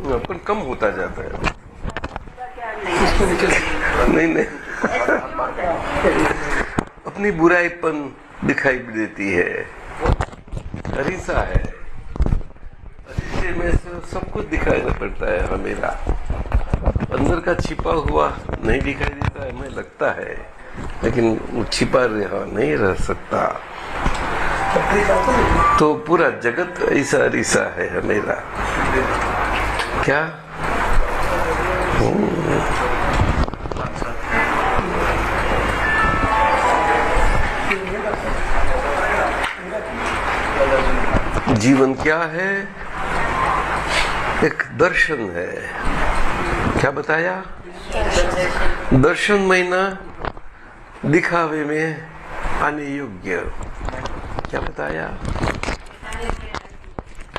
अपन कम होता जाता है। नहीं नहीं अपनी बुराईपन दिखाई देती है। अरीसा है, अरीसे में से सब कुछ दिखाई पड़ता है। हमें अंदर का छिपा हुआ नहीं दिखाई देता है, हमें लगता है, लेकिन वो छिपा रहा नहीं रह सकता। तो पूरा जगत ऐसा अरीसा है मेरा। क्या जीवन क्या है? एक दर्शन है। क्या बताया? दर्शन महीना दिखावे में आने योग्य। क्या बताया?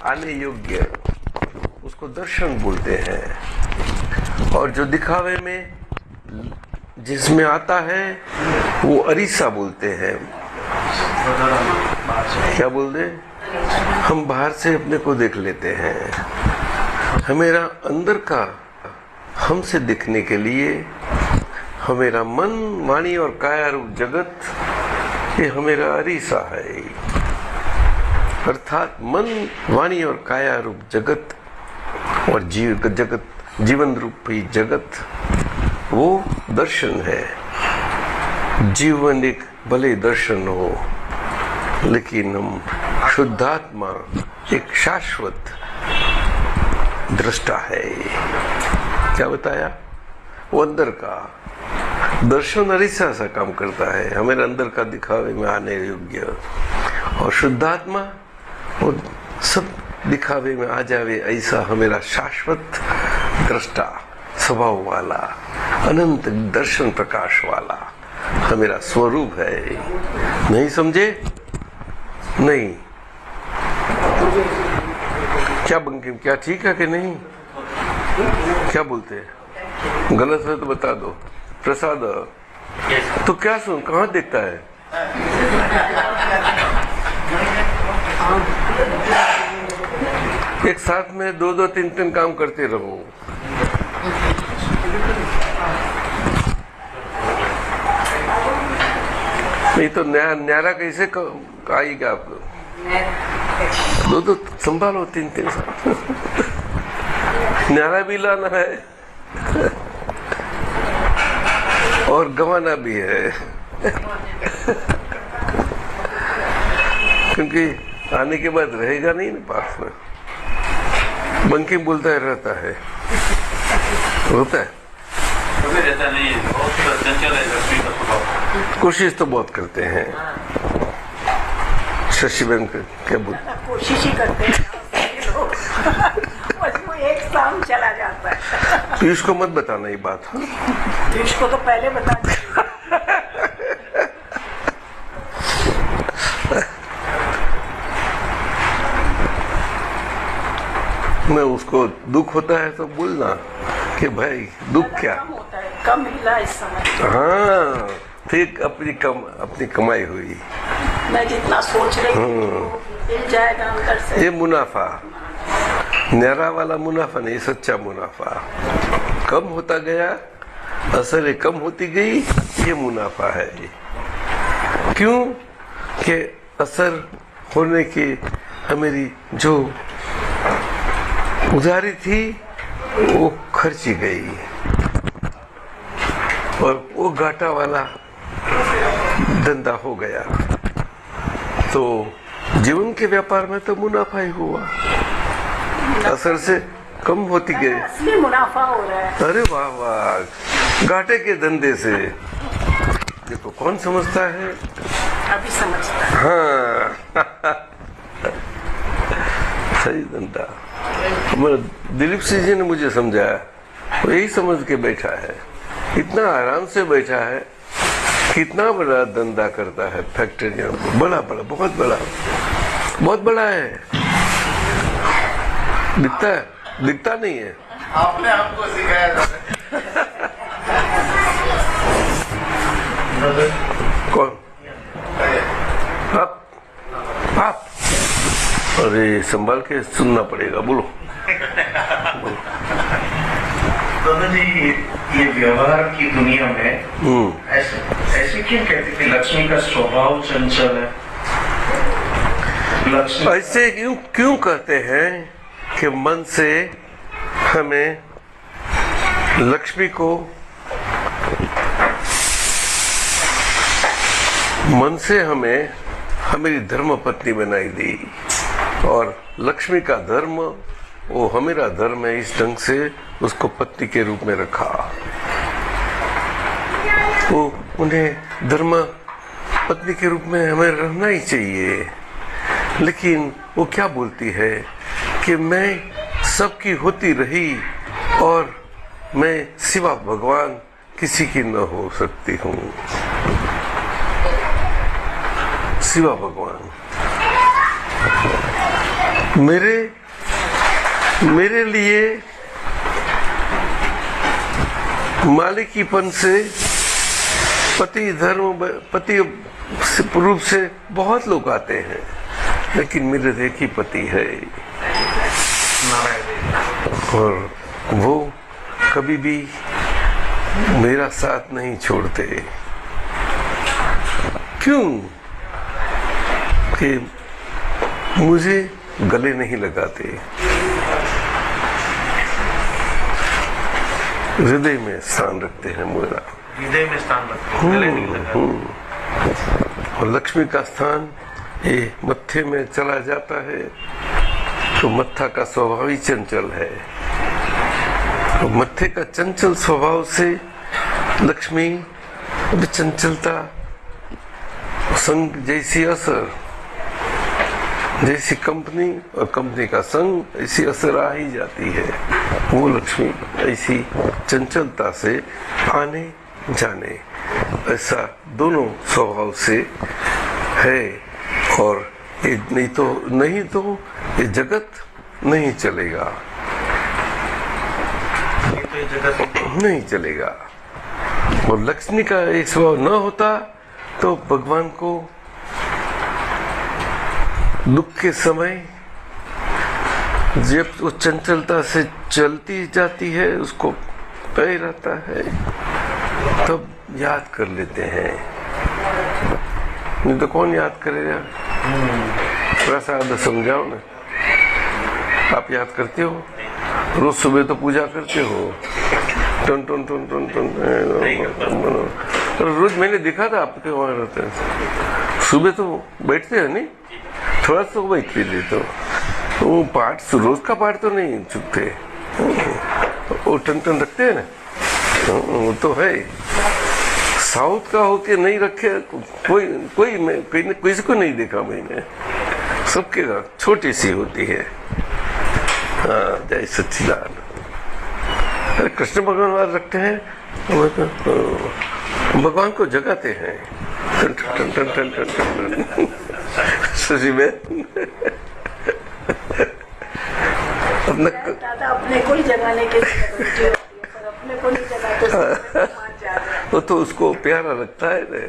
आने योग्य, उसको दर्शन बोलते हैं। और जो दिखावे में जिसमें आता है वो अरीसा बोलते हैं। क्या बोलते? हम बाहर से अपने को देख लेते हैं। हमेरा अंदर का हमसे दिखने के लिए हमेरा मन, वाणी और काया रूप जगत, ये हमेरा अरीसा है। अर्थात मन, वाणी और काया रूप जगत और जीवन रूपी जगत वो दर्शन है। जीवन एक भले दर्शन हो, लेकिन हम शुद्धात्मा एक शाश्वत दृष्टा है। क्या बताया? वो अंदर का दर्शन अरीसा सा काम करता है, हमें अंदर का दिखावे में आने योग्य। और शुद्धात्मा वो सब दिखावे में आ जावे ऐसा हमेरा शाश्वत दृष्टा स्वभाव वाला, अनंत दर्शन प्रकाश वाला हमेरा स्वरूप है। नहीं समझे? नहीं। क्या बंकिम, क्या ठीक है कि नहीं? क्या बोलते हैं? गलत है तो बता दो। प्रसाद तो क्या सुन, कहाँ देखता है? एक साथ में दो दो तीन तीन काम करते रहो। नहीं तो न्यारा कैसे आएगा आपको? दो दो संभालो, तीन तीन साथ न्यारा भी लाना है और गंवाना भी है क्योंकि आने के बाद रहेगा नहीं ना पास में। बंकिम बोलता है रहता है, होता है, रहता नहीं है, बहुत चंचल है। कोशिश तो बहुत करते हैं। शशि बहन क्या बोलते? कोशिश ही करते हैं वो एक शाम चला जाता है। पीयूष को मत बताना ये बात। पीयूष को तो पहले बता दिया। मैं उसको दुख होता है तो बोलना कि भाई दुख क्या होता है, कम मिला इस समय। हाँ, ठीक, अपनी कमाई हुई। मैं जितना सोच रही हूँ मिल जाएगा अंदर से। ये मुनाफा, न्यारा वाला मुनाफा नहीं, सच्चा मुनाफा। कम होता गया, असर कम होती गई, ये मुनाफा है। क्यों कि असर होने की हमारी जो उधारी थी वो खर्ची गई और वो घाटा वाला धंधा हो गया। तो जीवन के व्यापार में तो मुनाफा ही हुआ, असर से कम होती गई। असली मुनाफा हो रहा है। अरे वाह वाह, घाटे के धंधे से देखो कौन समझता है? अभी समझता है। हाँ सही धंधा। हमारे दिलीप सिंह जी ने मुझे समझाया, वो यही समझ के बैठा है, इतना आराम से बैठा है, कितना बड़ा धंधा करता है फैक्ट्रियों को, बड़ा बड़ा, बहुत बड़ा, बहुत बड़ा है। दिखता है? दिखता नहीं है। आपने हमको सिखाया था। कौन? आप? अरे संभाल के सुनना पड़ेगा, बोलो। दादा जी ये व्यवहार की दुनिया में ऐसे ऐसे क्यों कहते कि लक्ष्मी का स्वभाव चंचल है? लक्ष्मी ऐसे क्यों कहते हैं कि मन से हमें लक्ष्मी को मन से हमें हमारी धर्म पत्नी बनाई दी और लक्ष्मी का धर्म वो हमारा धर्म है, इस ढंग से उसको पत्नी के रूप में रखा। वो उन्हें धर्म पत्नी के रूप में हमें रहना ही चाहिए, लेकिन वो क्या बोलती है कि मैं सबकी होती रही और मैं सिवा भगवान किसी की न हो सकती हूँ। सिवा भगवान मेरे लिए मालिकीपन से पति रूप से बहुत लोग आते हैं, लेकिन मेरे एक ही पति है और वो कभी भी मेरा साथ नहीं छोड़ते। क्यों? कि मुझे गले नहीं लगाते, हृदय में स्थान रखते हैं। मेरा हृदय में स्थान रखते हैं, गले नहीं लगाते। और लक्ष्मी का स्थान ये मत्थे में चला जाता है, तो मत्था का स्वभाव ही चंचल है। तो मत्थे का चंचल स्वभाव से लक्ष्मी चंचलता, संग जैसी असर, जैसी कंपनी और कंपनी का संग ऐसी असर आ ही जाती है। वो लक्ष्मी ऐसी चंचलता से आने जाने, ऐसा दोनों स्वभाव से है। और ये नहीं तो ये जगत नहीं चलेगा, ये जगत नहीं चलेगा। और लक्ष्मी का एक स्वभाव न होता तो भगवान को दुख के समय जब वो चंचलता से चलती जाती है, उसको पे रहता है, तब याद कर लेते हैं। नहीं तो कौन याद करेगा? थोड़ा सा समझाओ ना। आप याद करते हो? रोज सुबह तो पूजा करते हो, टन टन टन टन टन। रोज मैंने देखा था आपके वहां रहते हैं, सुबह तो बैठते हैं नहीं, थोड़ा सा बैठ लीजिए तो वो पाठ, रोज का पाठ तो नहीं चुकते, वो टन टन रखते हैं ना, वो तो है। साउथ का होके नहीं रखे कोई किसी को नहीं देखा मैंने, सबके छोटी सी होती है। हाँ, जय सच्चिदानंद। अरे कृष्ण भगवान वाले रखते हैं, भगवान को जगाते हैं। टन टन टन टन टन टन टन। सही में अपना दादा अपने को ही जगाने के लिए पर अपने को नहीं जगाते, वो तो उसको प्यारा लगता है ना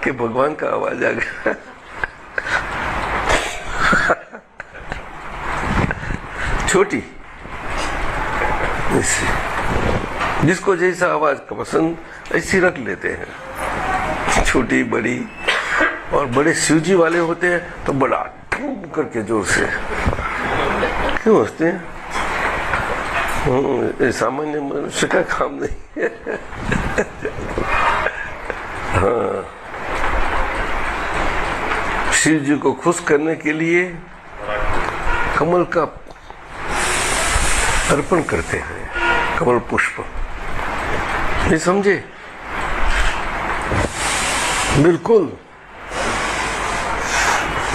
कि भगवान का आवाज आ गया। छोटी जिसको जैसा आवाज का पसंद ऐसी रख लेते हैं, छोटी बड़ी। और बड़े शिवजी वाले होते हैं तो बड़ा ठूम करके जोर से क्यों हंसते हैं? ये सामान्य मनुष्य का काम नहीं है। हाँ, शिव जी को खुश करने के लिए कमल का अर्पण करते हैं, कमल पुष्प। ये समझे? बिल्कुल।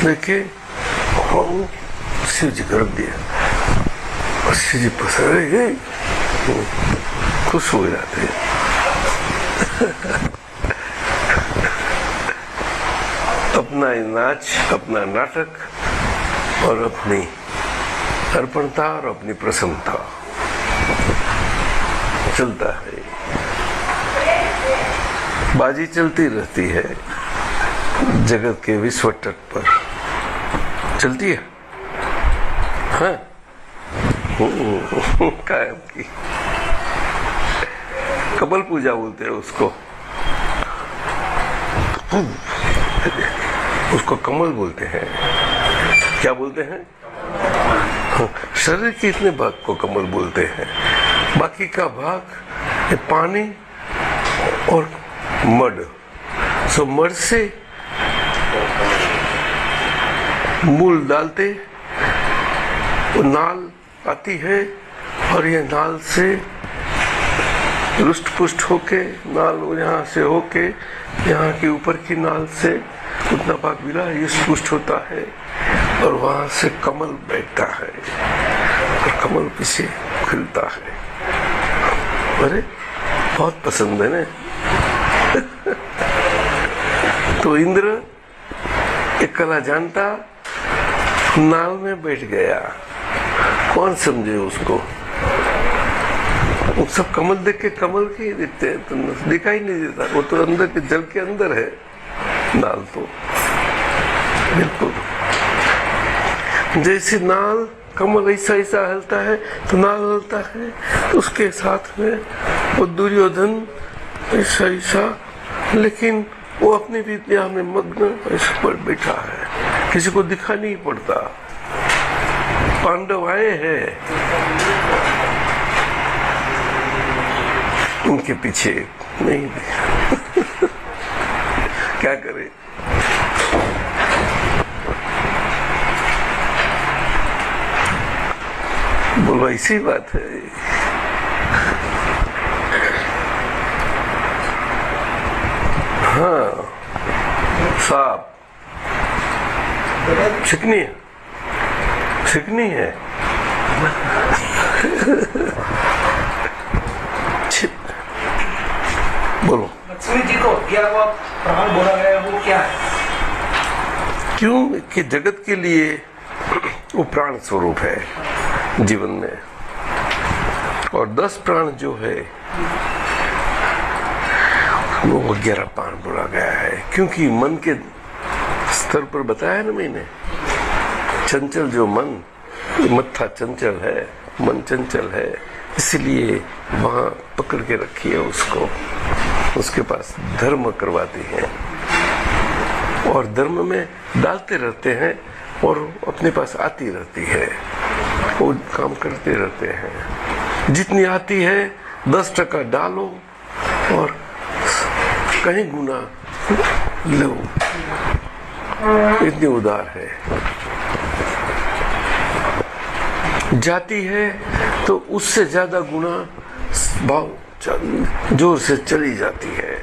देखिए हम शिव जी को रख दिया और शिव जी पसंद गए, खुश हो जाते हैं। अपना नाच, अपना नाटक और अपनी अर्पणता और अपनी प्रसन्नता चलता है। बाजी चलती रहती है जगत के विश्व तट पर, चलती है। हाँ, कायम की कमल पूजा बोलते हैं उसको, उसको कमल बोलते हैं। क्या बोलते हैं? शरीर के इतने भाग को कमल बोलते हैं, बाकी का भाग ये पानी और मड। सो मड से मूल डालते, वो नाल आती है और ये नाल से रुष्ट पुष्ट होके, नाल यहाँ से होके यहाँ के ऊपर की नाल से उतना भाग मिला रुष्ट पुष्ट होता है और वहां से कमल बैठता है और कमल पीछे खिलता है। अरे बहुत पसंद है ना। तो इंद्र एक कला जानता, नाल में बैठ गया। कौन समझे उसको? वो सब कमल देख के कमल के ही दिखते हैं, तो दिखाई नहीं देता। वो तो अंदर के जल के अंदर है नाल। तो बिल्कुल जैसे नाल कमल ऐसा ऐसा हलता है तो नाल हलता है, तो उसके साथ में वो दुर्योधन ऐसा ऐसा, लेकिन वो अपनी विद्या में मग्न ऐसे पर बैठा है, किसी को दिखा नहीं पड़ता। पांडव आए हैं, उनके पीछे नहीं क्या करे? बोलो ऐसी बात है। हाँ, सांप चिकनी है, चिकनी है। बोलो। लक्ष्मी जी को क्या वो प्राण बोला गया वो क्या है? क्यों कि जगत के लिए वो प्राण स्वरूप है जीवन में। और 10 प्राण जो है वो 11 प्राण बोला गया है, क्योंकि मन के स्तर पर बताया ना मैंने, चंचल जो मन, मत्था चंचल है, मन चंचल है, इसलिए वहां पकड़ के रखी है उसको। उसके पास धर्म करवाती है और धर्म में डालते रहते हैं और अपने पास आती रहती है, वो काम करते रहते हैं। जितनी आती है 10% डालो और कहीं गुना लो, इतनी उदार है। जाती है तो उससे ज्यादा गुना भाव जोर से चली जाती है।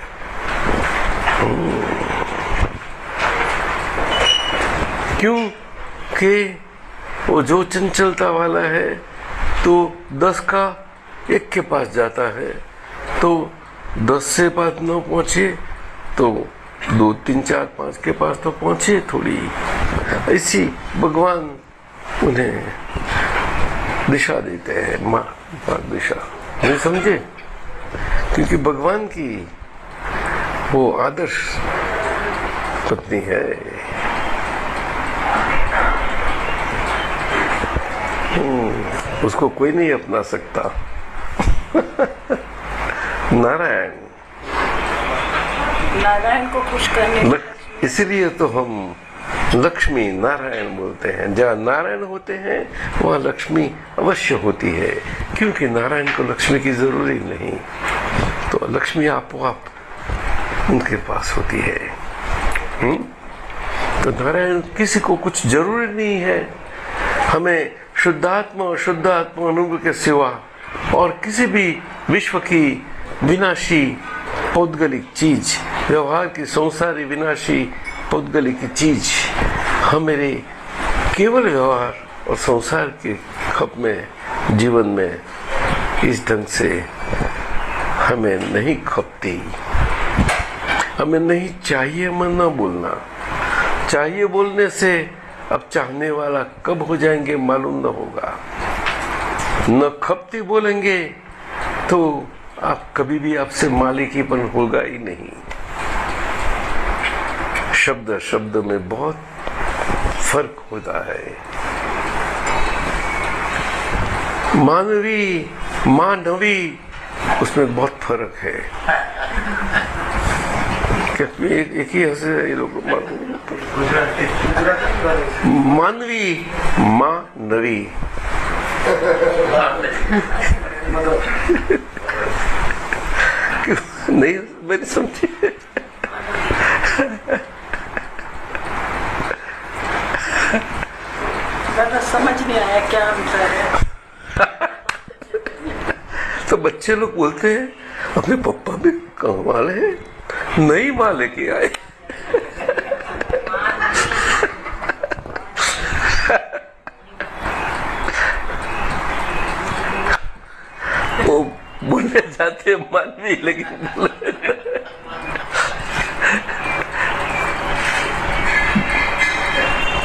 क्यों कि वो जो चंचलता वाला है तो 10 का 1 के पास जाता है, तो 10 से पास न पहुंचे तो 2, 3, 4, 5 के पास तो पहुंचे थोड़ी। ऐसी भगवान उन्हें दिशा देते हैं, मार्ग दिशा। नहीं समझे? क्योंकि भगवान की वो आदर्श पत्नी है। उसको कोई नहीं अपना सकता। नारायण को खुश करने, इसीलिए तो हम लक्ष्मी नारायण बोलते हैं। जहाँ नारायण होते हैं वहाँ लक्ष्मी अवश्य होती है, क्योंकि नारायण को लक्ष्मी की जरूरी नहीं, तो लक्ष्मी आपो आप उनके पास होती है। तो नारायण किसी को कुछ जरूरी नहीं है। हमें शुद्धात्मा और शुद्धात्मा अनुग्रह के सिवा और किसी भी विश्व की विनाशी पौद्गलिक चीज, व्यवहार की संसारी विनाशी पौद्गलिक चीज हमारे केवल व्यवहार और संसार के खप में, जीवन में इस ढंग से हमें नहीं खपती। हमें नहीं चाहिए मन न बोलना। चाहिए बोलने से अब चाहने वाला कब हो जाएंगे मालूम न होगा। न खपती बोलेंगे तो आप कभी भी आपसे मालिकीपन होगा ही नहीं। शब्द शब्द में बहुत फर्क होता है। मानवी उसमें बहुत फर्क है। क्या एक ही हंसे ये लोग? मानवी मानवी नहीं मेरी समझी। ज्यादा समझ नहीं आया क्या अंतर है। तो बच्चे लोग बोलते हैं अपने पप्पा भी कमाल है, नई माँ लेके आए। वो बोलने जाते हैं मानवी, लेकिन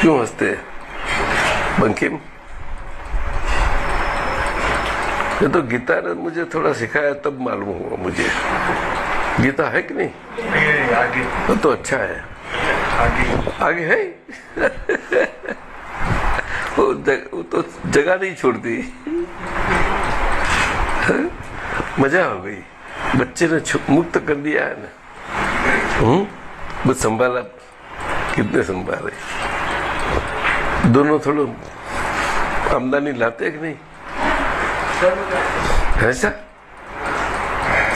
क्यों हंसते हैं बंकिम? ये तो गीता ने मुझे थोड़ा सिखाया तब मालूम हुआ मुझे। गीता है कि नहीं? आगे तो अच्छा है, आगे है। वो तो जगह नहीं छोड़ती। मजा हो गई, बच्चे ने मुक्त कर दिया है ना। बस संभाला, कितने संभाले? दोनों थोड़ा आमदनी लाते कि नहीं? ऐसा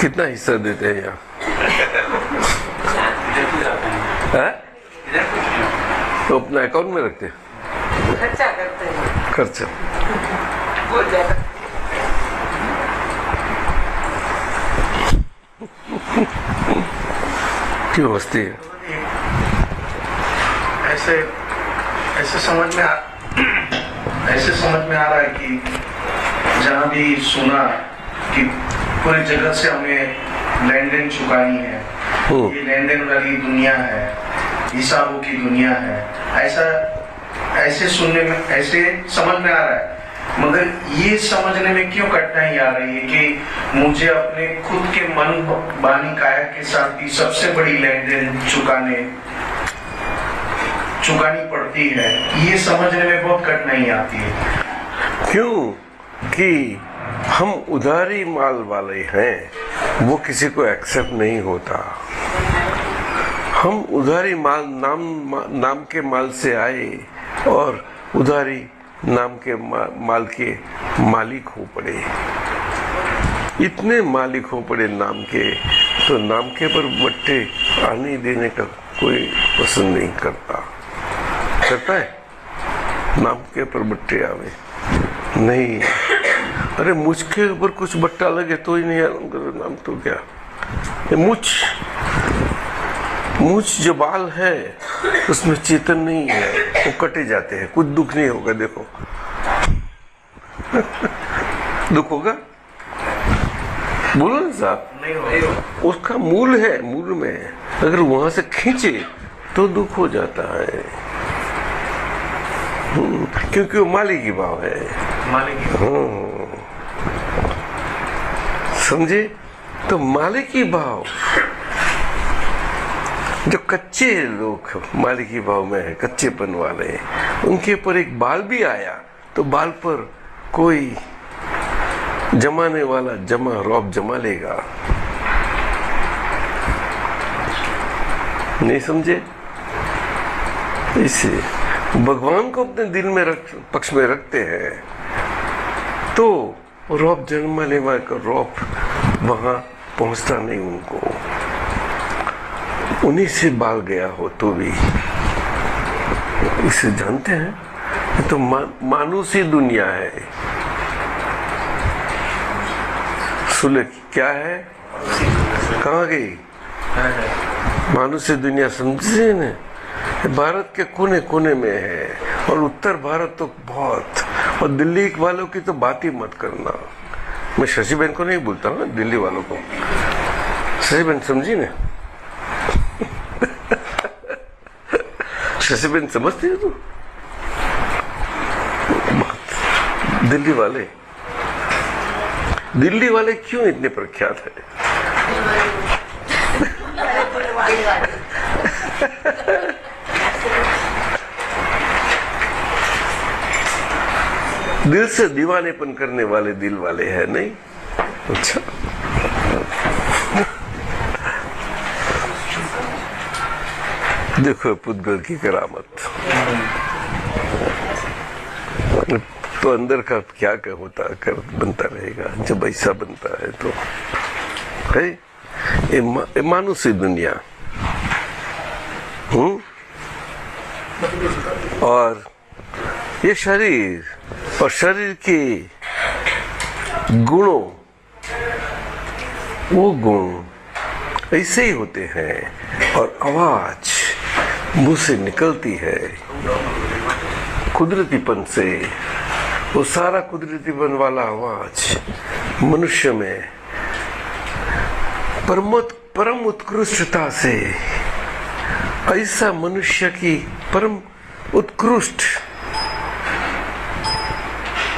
कितना हिस्सा देते हैं यहाँ? तो अपना अकाउंट में रखते हैं, खर्चा करते हैं, खर्चा। बहुत ज्यादा। क्यों हंसती है? ऐसे ऐसे समझ में आ रहा है कि जहाँ भी सुना कि पूरी जगत से हमें लेन देन चुकानी है, ये लेन देन वाली दुनिया है, हिसाबों की दुनिया है, ऐसे सुनने में, ऐसे समझ में आ रहा है। मगर ये समझने में क्यों कठिनाई आ रही है कि मुझे अपने खुद के मन बानी काया के साथ ही सबसे बड़ी लेन देन चुकानी पड़ती है, ये समझने में बहुत कठिनाई आती है। क्यों कि हम उधारी माल वाले हैं, वो किसी को एक्सेप्ट नहीं होता। हम उधारी माल नाम के माल से आए और उधारी नाम के माल के मालिक हो पड़े। इतने मालिक हो पड़े नाम के, तो नाम के पर बट्टे आने देने का कोई पसंद नहीं करता है? नाम के पर बट्टे आवे नहीं। अरे मुझके ऊपर कुछ बट्टा लगे तो ही नहीं नाम, तो क्या ये मुझ जो बाल है उसमें चेतन नहीं है, वो कटे जाते हैं, कुछ दुख नहीं होगा। देखो दुख होगा? बोलो ना साहब, नहीं होगा। उसका मूल है, मूल में अगर वहां से खींचे तो दुख हो जाता है। क्योंकि वो मालिकी भाव है। समझे? तो मालिकी भाव, जो कच्चे लोग मालिकी भाव में है, कच्चेपन वाले, उनके ऊपर एक बाल भी आया तो बाल पर कोई जमाने वाला रौब जमा लेगा। नहीं समझे? इसे भगवान को अपने दिल में पक्ष में रखते हैं तो रौब जन्मा लेवा का रौब वहां पहुंचता नहीं उनको। उन्हीं से बाल गया हो तो भी इसे जानते हैं। तो मानुषी दुनिया है। सुले क्या है? कहाँ गई मानुषी दुनिया? समझे न? भारत के कोने कोने में है, और उत्तर भारत तो बहुत, और दिल्ली वालों की तो बात ही मत करना। मैं शशि बहन को नहीं बोलता हूँ, दिल्ली वालों को। शशि बहन समझी ना? शशि बहन समझती है तू? दिल्ली वाले क्यों इतने प्रख्यात है? दिल से दीवानेपन करने वाले दिल वाले हैं, नहीं? अच्छा, देखो पुद्गल की करामत। तो अंदर का क्या होता कर बनता रहेगा जब ऐसा बनता है तो है ये मानुषी दुनिया। और ये शरीर और शरीर के गुणों, वो गुण ऐसे ही होते हैं। और आवाज मुंह से निकलती है कुदरतीपन से, वो सारा कुदरतीपन वाला आवाज मनुष्य में परम उत्कृष्टता से, ऐसा मनुष्य की परम उत्कृष्ट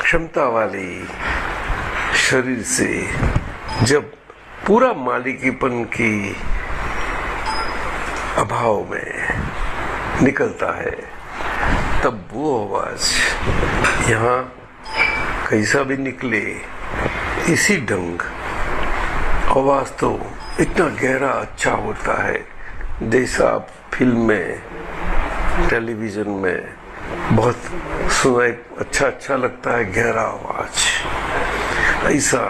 क्षमता वाली शरीर से जब पूरा मालिकीपन की अभाव में निकलता है, तब वो आवाज यहाँ कैसा भी निकले, इसी ढंग आवाज तो इतना गहरा अच्छा होता है, जैसा आप फिल्म में, टेलीविजन में बहुत सुनाई अच्छा लगता है गहरा आवाज, ऐसा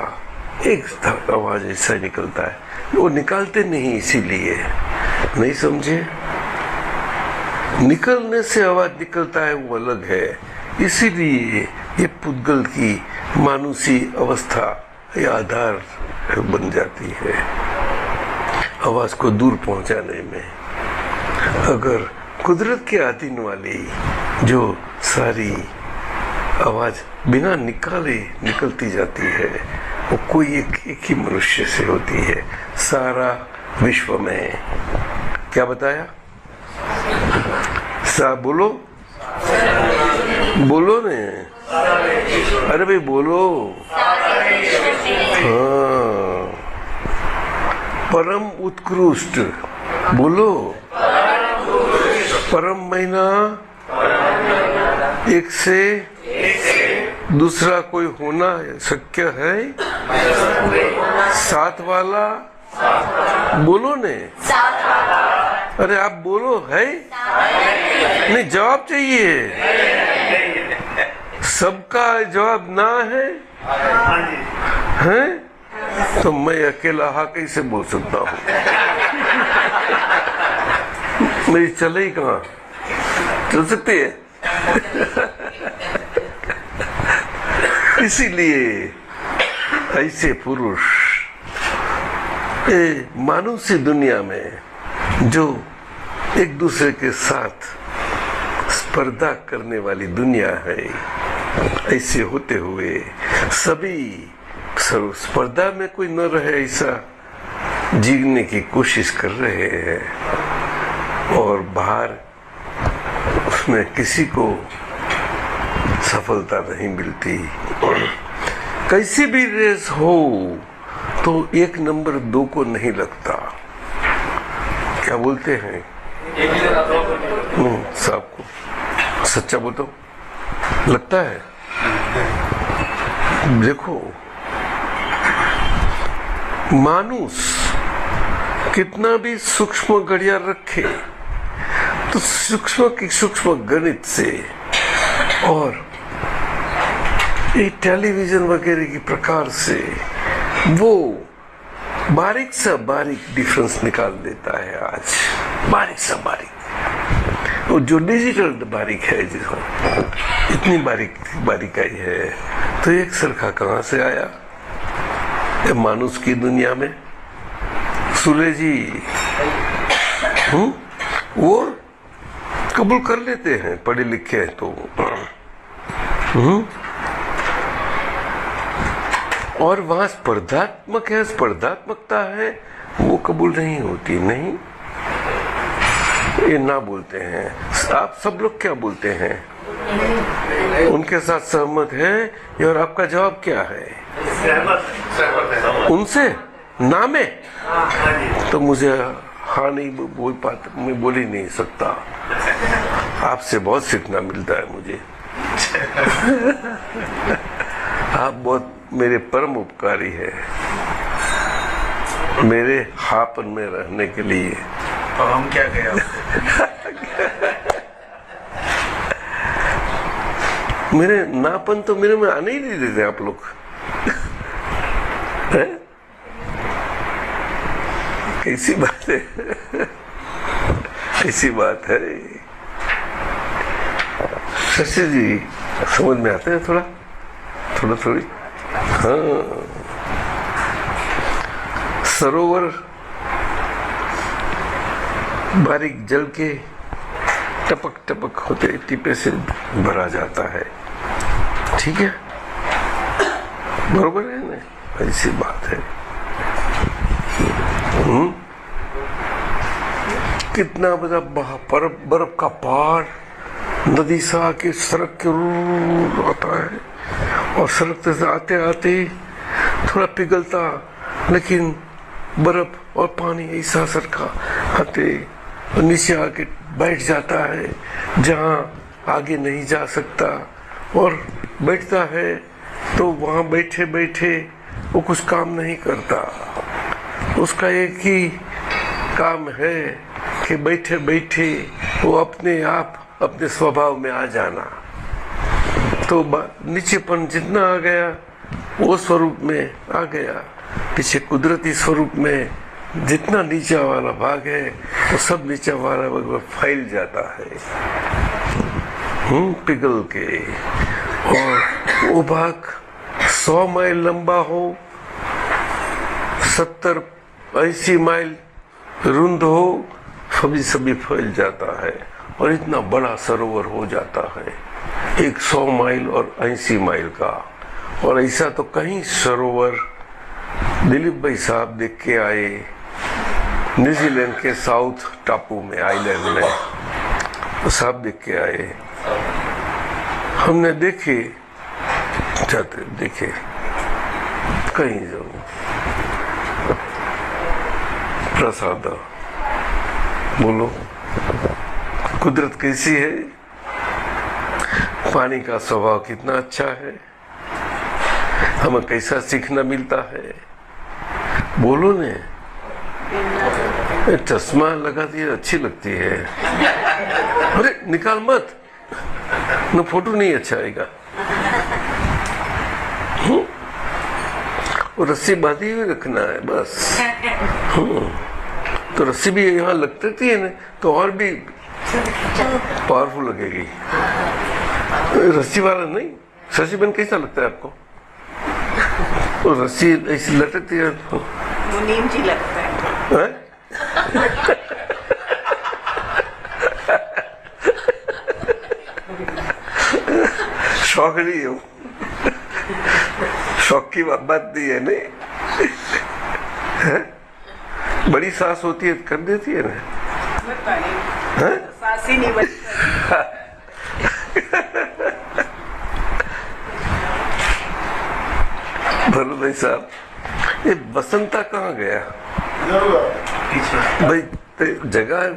एक आवाज ऐसा निकलता है। वो निकालते नहीं, इसीलिए नहीं समझे, निकलने से आवाज निकलता है वो अलग है। इसीलिए ये पुद्गल की मानुषी अवस्था ये आधार बन जाती है आवाज को दूर पहुंचाने में। अगर कुदरत के अधीन वाली जो सारी आवाज बिना निकाले निकलती जाती है, वो कोई एक ही मनुष्य से होती है सारा विश्व में। क्या बताया? बोलो बोलो ने, अरे भाई बोलो। हाँ, परम उत्कृष्ट बोलो। परम महीना एक से दूसरा कोई होना शक्य है? साथ वाला बोलो ने। अरे आप बोलो है? नहीं, जवाब चाहिए। सबका जवाब ना है, हैं? तो मैं अकेला हाँ कैसे बोल सकता हूँ? मेरी चले ही कहाँ, चल सकती है? इसीलिए ऐसे पुरुष मानुषी दुनिया में जो एक दूसरे के साथ स्पर्धा करने वाली दुनिया है, ऐसे होते हुए सभी स्पर्धा में कोई न रहे ऐसा जीने की कोशिश कर रहे हैं, और बाहर उसमें किसी को सफलता नहीं मिलती। कैसी भी रेस हो तो 1 नंबर 2 को नहीं लगता। क्या बोलते हैं साहब को? सच्चा बोलो, लगता है? देखो, मानुष कितना भी सूक्ष्म घड़ियाल रखे तो सूक्ष्म की सूक्ष्म गणित से और ये टेलीविजन वगैरह की प्रकार से वो बारीक सा बारीक डिफरेंस निकाल देता है। आज बारीक सा बारीक, वो जो डिजिटल बारीक है, जिसको इतनी बारीकाई है, तो एक सरखा कहाँ से आया? मानुष की दुनिया में सूर्य जी वो कबूल कर लेते हैं, पढ़े लिखे हैं तो। और वहां स्पर्धात्मक है, स्पर्धात्मकता है, वो कबूल नहीं होती। नहीं, ये ना बोलते हैं। आप सब लोग क्या बोलते हैं? उनके साथ सहमत है? और आपका जवाब क्या है? उनसे ना में तो मुझे हाँ नहीं बोल पाता, मैं बोल ही नहीं सकता। आपसे बहुत सीखना मिलता है मुझे। आप बहुत मेरे परम उपकारी है। मेरे हापन में रहने के लिए। तो हम क्या कहें आपको? मेरे नापन तो मेरे में आने ही नहीं देते आप लोग। हैं? कैसी बात है? ऐसी बात है। शशि जी समझ में आते हैं थोड़ा थोड़ी। हाँ, सरोवर बारीक जल के टपक टपक होते टीपे से भरा जाता है। ठीक है, बरोबर है ना? ऐसी बात है। कितना बड़ा बर्फ का पहाड़ नदी से आके सड़क के रूर आता है, और सड़क से आते आते थोड़ा पिघलता, लेकिन बर्फ और पानी ऐसा सरका आते और नीचे आके बैठ जाता है जहाँ आगे नहीं जा सकता, और बैठता है तो वहाँ बैठे बैठे वो कुछ काम नहीं करता। उसका एक ही काम है कि बैठे बैठे वो अपने आप अपने स्वभाव में आ जाना। तो नीचेपन जितना आ गया वो स्वरूप में आ गया, पीछे कुदरती स्वरूप में जितना नीचा वाला भाग है वो सब नीचा वाला भाग फैल जाता है पिघल के। और वो भाग 100 माइल लंबा हो, 70-80 माइल रुंद हो, सभी फैल जाता है और इतना बड़ा सरोवर हो जाता है, 100 माइल और 80 माइल का। और ऐसा तो कहीं सरोवर दिलीप भाई साहब देख के आए न्यूजीलैंड के साउथ टापू में, आइलैंड में, साहब देख के आए। हमने देखे जाते देखे कहीं जाऊं प्रसाद। बोलो कुदरत कैसी है, पानी का स्वभाव कितना अच्छा है, हमें कैसा सीखना मिलता है। बोलो ने, चश्मा लगा दिया अच्छी लगती है। अरे निकाल मत, न फोटो नहीं अच्छा आएगा। और रस्सी बांधी हुई रखना है बस। तो रस्सी भी यहाँ लगती है ना तो और भी पावरफुल लगेगी। रस्सी वाला नहीं, शशि बन कैसा लगता है आपको? और रस्सी ऐसी लटकती है, मुनीम जी लगता है। शौक नहीं हो, शौक की बात नहीं है नहीं है? बड़ी सास होती है कर देती है ना, सास ही नहीं बनती। भलो भाई साहब, ये बसंता कहाँ गया भाई? जगह है,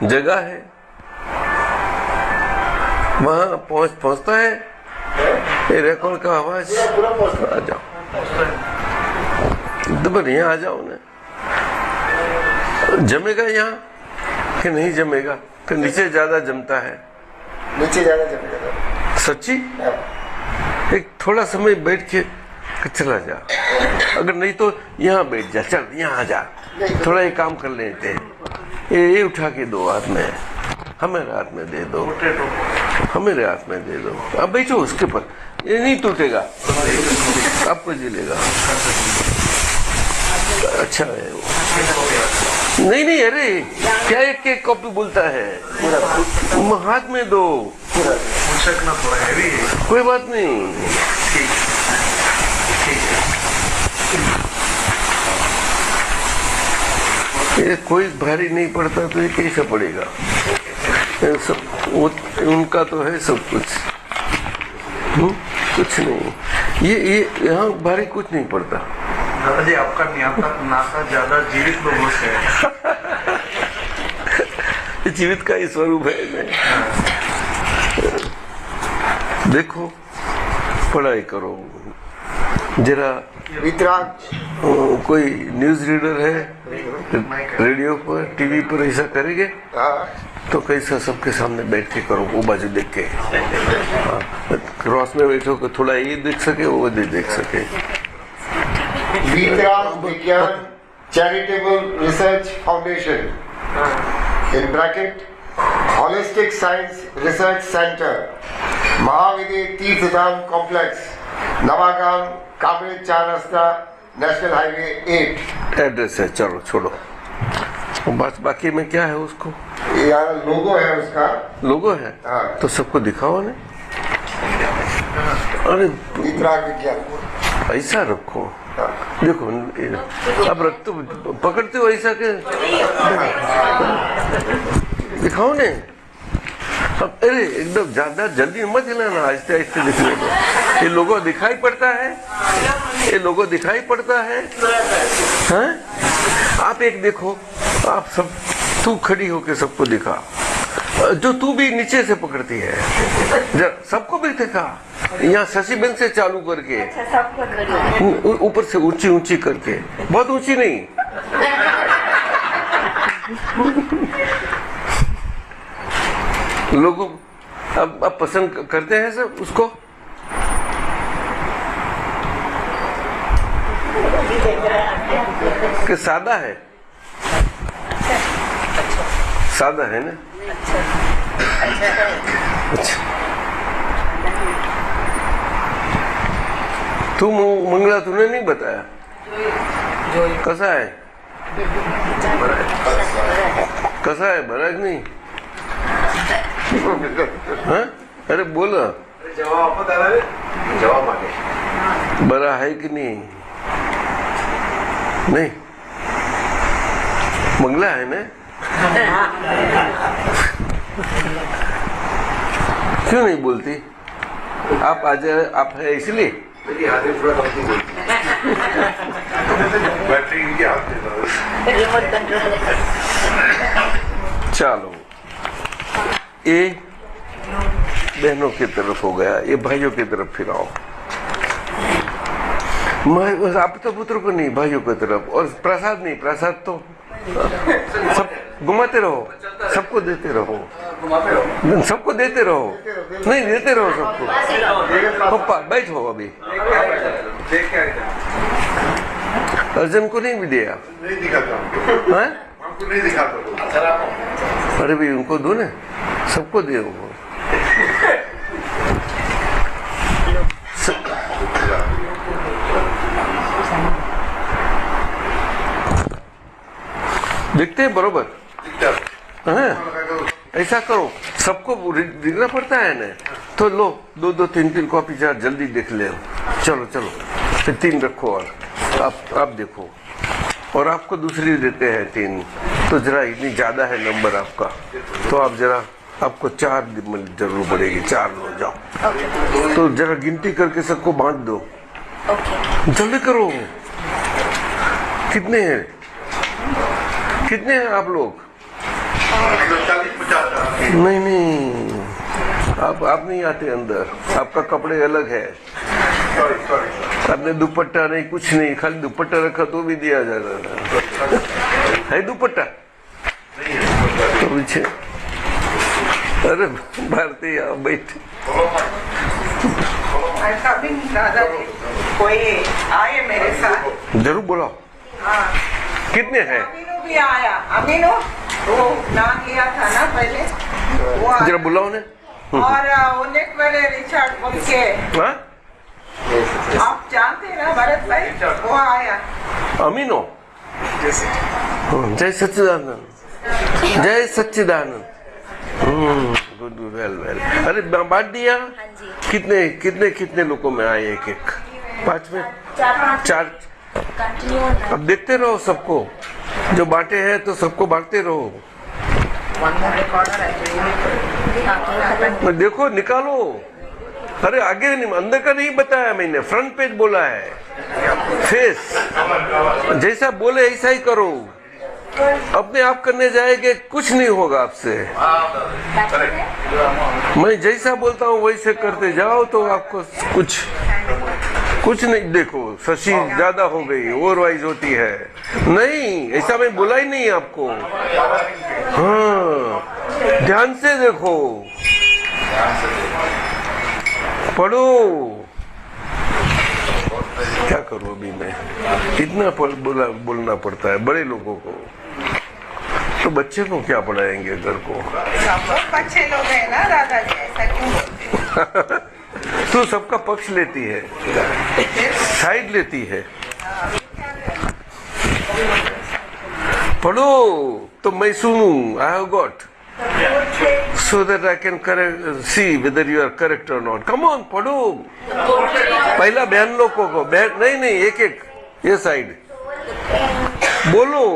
जगह है, वहाँ पहुँचता है ये रिकॉर्ड का आवाज। आ जाओ तो बढ़िया, आ जाओ ना। जमेगा यहाँ कि नहीं जमेगा? कि नीचे ज्यादा जमता है? नीचे ज्यादा जमेगा। सच्ची? एक थोड़ा समय बैठ के चला जा, अगर नहीं तो यहाँ बैठ जा, चल यहाँ आ जा, थोड़ा ये काम कर लेते हैं। ये उठा के दो हाथ में, हमारे हाथ में दे दो, हमारे हाथ में दे दो। अब बैठो उसके पर, ये नहीं टूटेगा, आपको जी लेगा। अच्छा है वो। नहीं अरे क्या एक कॉपी बोलता है, हाथ में दो, थोड़ा हैवी है। कोई बात नहीं। ये कोई भारी नहीं पड़ता तो ये कैसा पड़ेगा? सब उनका तो है सब कुछ। कुछ नहीं, ये यहाँ भारी कुछ नहीं पड़ता। दादाजी आपका नाता ज्यादा जीवित लोगों से है। जीवित का ही स्वरूप है। देखो, पढ़ाई करो, जरा वितराग कोई न्यूज रीडर है रेडियो पर टीवी पर ऐसा करेंगे हाँ, तो कैसा सबके सामने बैठ के करो, वो बाजू देख के। हाँ, क्रॉस में बैठो कि थोड़ा ये देख सके वो भी देख सके। Vitrag Vigyan charitable research foundation in bracket holistic science research centre, Mahavidya Tirthdham complex, Navagam, Kabre 4 रास्ता, नेशनल हाईवे 8। एड्रेस है, चलो छोड़ो बस। बाकी में क्या है उसको, यहाँ लोगो है उसका। लोगो है हाँ। तो सबको दिखाओ ने। अरे वितराग विज्ञान ऐसा रखो, हाँ। देखो अब रख तो पकड़ते हो ऐसा के दिखाओ ने। अब अरे एकदम ज्यादा जल्दी मत हिलाना, आहिस्ते आहिस्ते दिखने दो। ये लोगो दिखाई पड़ता है, ये लोगो दिखाई पड़ता है। हैं? आप एक देखो, आप सब तू खड़ी होके सबको दिखा, जो तू भी नीचे से पकड़ती है जरा सबको भी दिखा। यहाँ शशिबेन से चालू करके अच्छा, सबको करिए। ऊपर से ऊंची ऊंची करके, बहुत ऊंची नहीं। लोगों अब पसंद करते हैं सब उसको। कि सादा है, सादा है ना। अच्छा तू मंगला तूने नहीं बताया कैसा है, कैसा है बड़ा कि नहीं? हाँ? अरे बोला जवाब आपको दादा जवाब मांगे बड़ा है कि नहीं? नहीं मंगला है ना। क्यों नहीं बोलती? आप आज आप है इसलिए मेरी हाथें थोड़ा कमती बोलती बैटरी इनके हाथ में। Remote control. चलो ये बहनों की तरफ हो गया, ये भाइयों की तरफ फिर आओ। आप तो पुत्र को नहीं, भाइयों की तरफ। और प्रसाद नहीं, प्रसाद तो सब घुमाते रहो, सबको देते रहो, सबको देते रहो, नहीं देते रहो सबको। पप्पा बैठो अभी, देख के अर्जुन को नहीं भी दिया, नहीं दिखाता हाँ? हमको नहीं दिखाता। अरे भाई उनको दो ना, सबको दे वो। दिखते हैं बरोबर, हाँ? ऐसा करो, सबको दिखना पड़ता है ना। तो लो 2-2, 3-3 कॉपी चार जल्दी देख ले। चलो चलो फिर 3 रखो और आप देखो, और आपको दूसरी देते हैं 3। तो जरा इतनी ज्यादा है नंबर आपका, तो आप जरा आपको 4 जरूर पड़ेगी, 4 लो जाओ। तो जरा गिनती करके सबको बांट दो, जल्दी करो। कितने हैं, कितने हैं आप लोग? 40-50। नहीं नहीं, आप नहीं आते अंदर, आपका कपड़े अलग है। सॉरी आपने दुपट्टा नहीं, कुछ नहीं, खाली दुपट्टा रखा तो भी दिया जा रहा है दुपट्टा तो पीछे। अरे भारती आप बैठे। ऐसा भी दादाजी कोई आए मेरे साथ। जरूर बोलो। हाँ, कितने हैं? अमीनो भी आया। अमीनो वो नाम लिया था ना पहले, वो आया। जरा बुलाओ ने। और उन्हें वाले रिचर्ड बोल के, हाँ? आप जानते ना भरत भाई, वो आया। अमीनो, जय सच्चिदानंद, जय सच्चिदानंद। Good, well well. अरे बांट दिया? कितने कितने कितने लोगों में आए? एक 5 में 4। अब देखते रहो सबको, जो बांटे हैं तो सबको बांटते रहो। देखो निकालो। अरे आगे नहीं, अंदर का नहीं बताया मैंने, फ्रंट पेज बोला है। फेस जैसा बोले ऐसा ही करो, अपने आप करने जाएंगे कुछ नहीं होगा आपसे। मैं जैसा बोलता हूँ वैसे करते जाओ तो आपको कुछ कुछ नहीं, देखो शशि ज्यादा हो गई, ओवरवाइज होती है। नहीं, ऐसा मैं बोला ही नहीं आपको। हाँ, ध्यान से देखो, पढ़ो। क्या करूं अभी मैं, इतना बोलना पड़ता है बड़े लोगों को, तो बच्चे को क्या पढ़ाएंगे घर को। सब लोग अच्छे लोग हैं ना दादाजी, ऐसा क्यों बोलते हैं? तो सबका पक्ष लेती है, साइड लेती है। पढ़ो तो मैं सुनूं, I have got, so that I can see whether you are correct or not. Come on, पढ़ो। पहला बहन लोगों को, नहीं एक एक, ये साइड बोलो।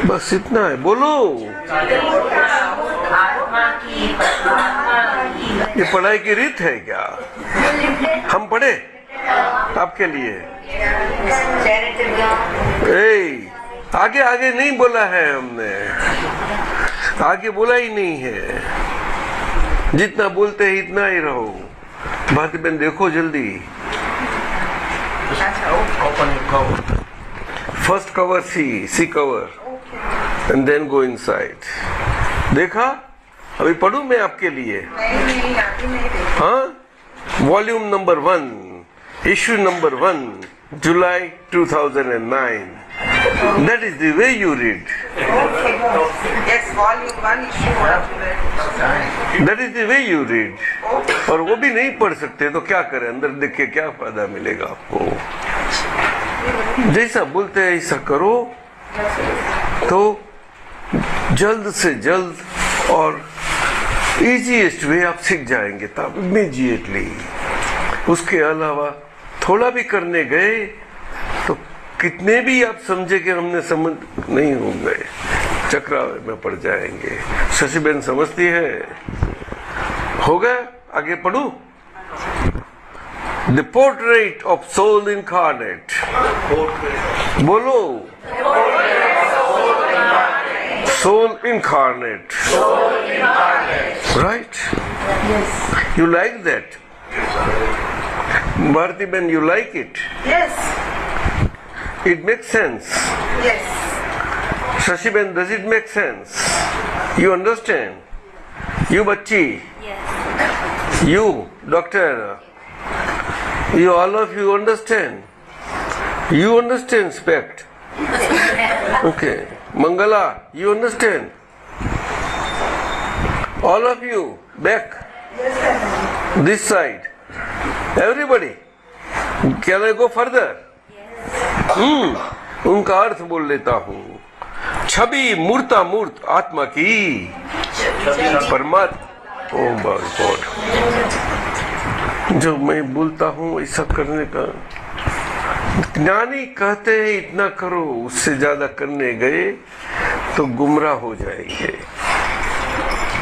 बस इतना है, बोलो। ये पढ़ाई की रीत है क्या? हम पढ़े आपके लिए। आगे आगे नहीं बोला है हमने, आगे बोला ही नहीं है। जितना बोलते हैं इतना ही रहो। भारती बहन देखो जल्दी। First cover see cover and then go inside. देखा? अभी पढ़ूं मैं आपके लिए? नहीं, अभी नहीं देखा। हाँ, volume number 1, issue number 1, July 2009. That is the way you read. Okay. Yes, volume 1, issue 1. That is the way you read. और वो भी नहीं पढ़ सकते तो क्या करें, अंदर देख के क्या फायदा मिलेगा आपको। जैसा बोलते हैं ऐसा करो तो जल्द से जल्द और इजीएस्ट वे आप सीख जाएंगे तब इमीडिएटली। उसके अलावा थोड़ा भी करने गए तो कितने भी आप समझे कि हमने समझ नहीं हो गए, चक्रावे में पड़ जाएंगे। शशि बहन समझती है। हो गया, आगे पढ़ू। The portrait of soul incarnate. बोलो, soul incarnate, right? You like that? Bharati Ben, you like it? Yes. It makes sense. Yes. Shashi Ben, does it make sense? You understand? You bachchi? Yes. You, doctor? You, all of you understand? You understand, Spect? Okay. Mangala, you understand? All of you, back? This side? Everybody? Can I go further? उनका अर्थ बोल लेता हूँ। छवि मूर्ता मूर्त आत्मा की परमात्मा। Oh my God, जो मैं बोलता हूँ ऐसा करने का, ज्ञानी कहते हैं इतना करो, उससे ज्यादा करने गए तो गुमराह हो जाएंगे।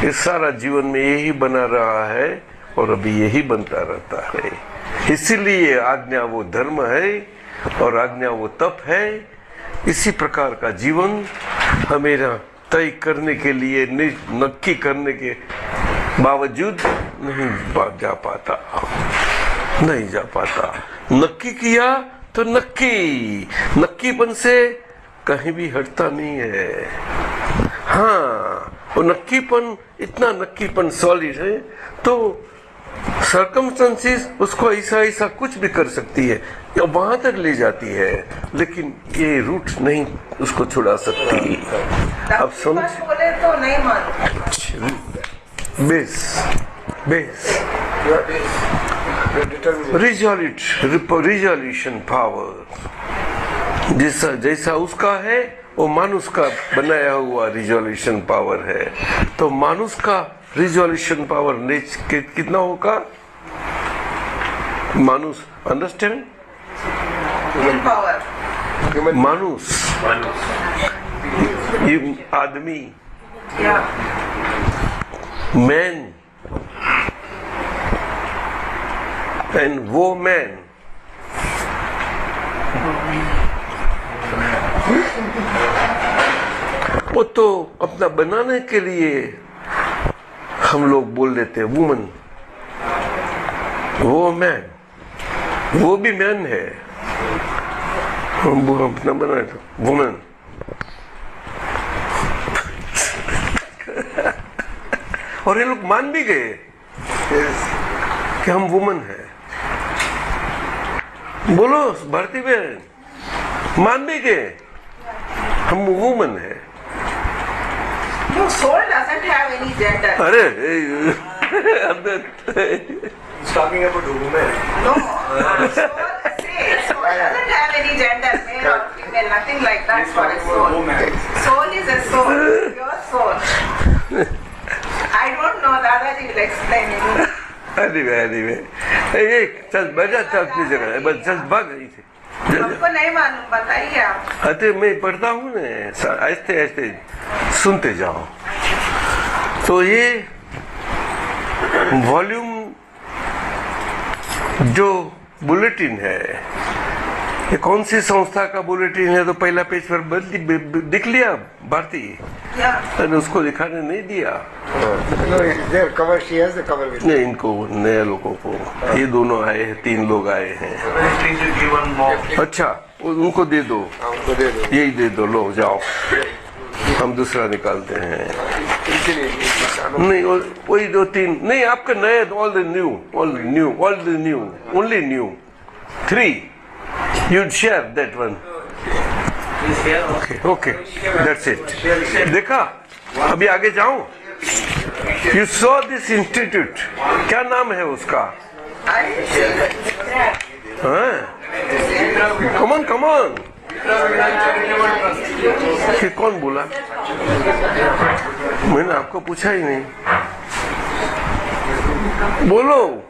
इस सारा जीवन में यही बना रहा है और अभी यही बनता रहता है। इसीलिए आज्ञा वो धर्म है और आज्ञा वो तप है। इसी प्रकार का जीवन हमें तय करने के लिए, नक्की करने के बावजूद नहीं जा पाता। नक्की किया तो नक्कीपन से कहीं भी हटता नहीं है। हाँ, वो नक्कीपन, इतना नक्कीपन सॉलिड है तो सर्कमस्टेंसेस उसको ऐसा कुछ भी कर सकती है या वहां तक ले जाती है, लेकिन ये रूट नहीं उसको छुड़ा सकती। अब समझ बोले तो नहीं मालूम। बेस रिजोल्यूशन पावर जैसा उसका है वो मानुष का बनाया हुआ रिजोल्यूशन पावर है। तो मानुष का रिजोल्यूशन पावर कितना होगा? मानुष, अंडरस्टैंड? पावर मानुष, आदमी, मैन एंड वो मैन। वो तो अपना बनाने के लिए हम लोग बोल देते हैं वुमन, वो मैन, वो भी मैन है, अपना बना वुमन। और ये लोग मान भी गए कि हम वुमन है। बोलो भारती बहन, मान भी गए हम वुमन है। No, soul doesn't have any gender. अरे He's talking about the woman. No, soul doesn't have any gender, male or female, nothing like that for a soul. Soul is a soul, your soul. I don't know, Dadaji will explain it. anyway, hey, चल बैठ जा, चल अपनी जगह, बस चल भाग रही थी। हमको नहीं मालूम, बताइए आप। अरे मैं पढ़ता हूँ ना, ऐसे ऐसे सुनते जाओ। तो ये वॉल्यूम जो बुलेटिन है, ये कौन सी संस्था का बुलेटिन है, तो पहला पेज पर दिख लिया भारती, Yeah. उसको दिखाने नहीं दिया। No, their cover, she has the cover with her. नहीं, इनको नए लोगों को, ये दोनों आए हैं, 3 लोग आए हैं। अच्छा, उनको दे दो, उनको दे दो। यही दे दो, लो जाओ, हम दूसरा निकालते हैं। नहीं, वही 2-3 नहीं, आपका नया, all the new, only new 3 you'd share that one. Okay, that's it. देखा, अभी आगे जाऊं। You saw this institute, क्या नाम है उसका? हाँ, come on. कि कौन बोला? मैंने आपको पूछा ही नहीं। बोलो,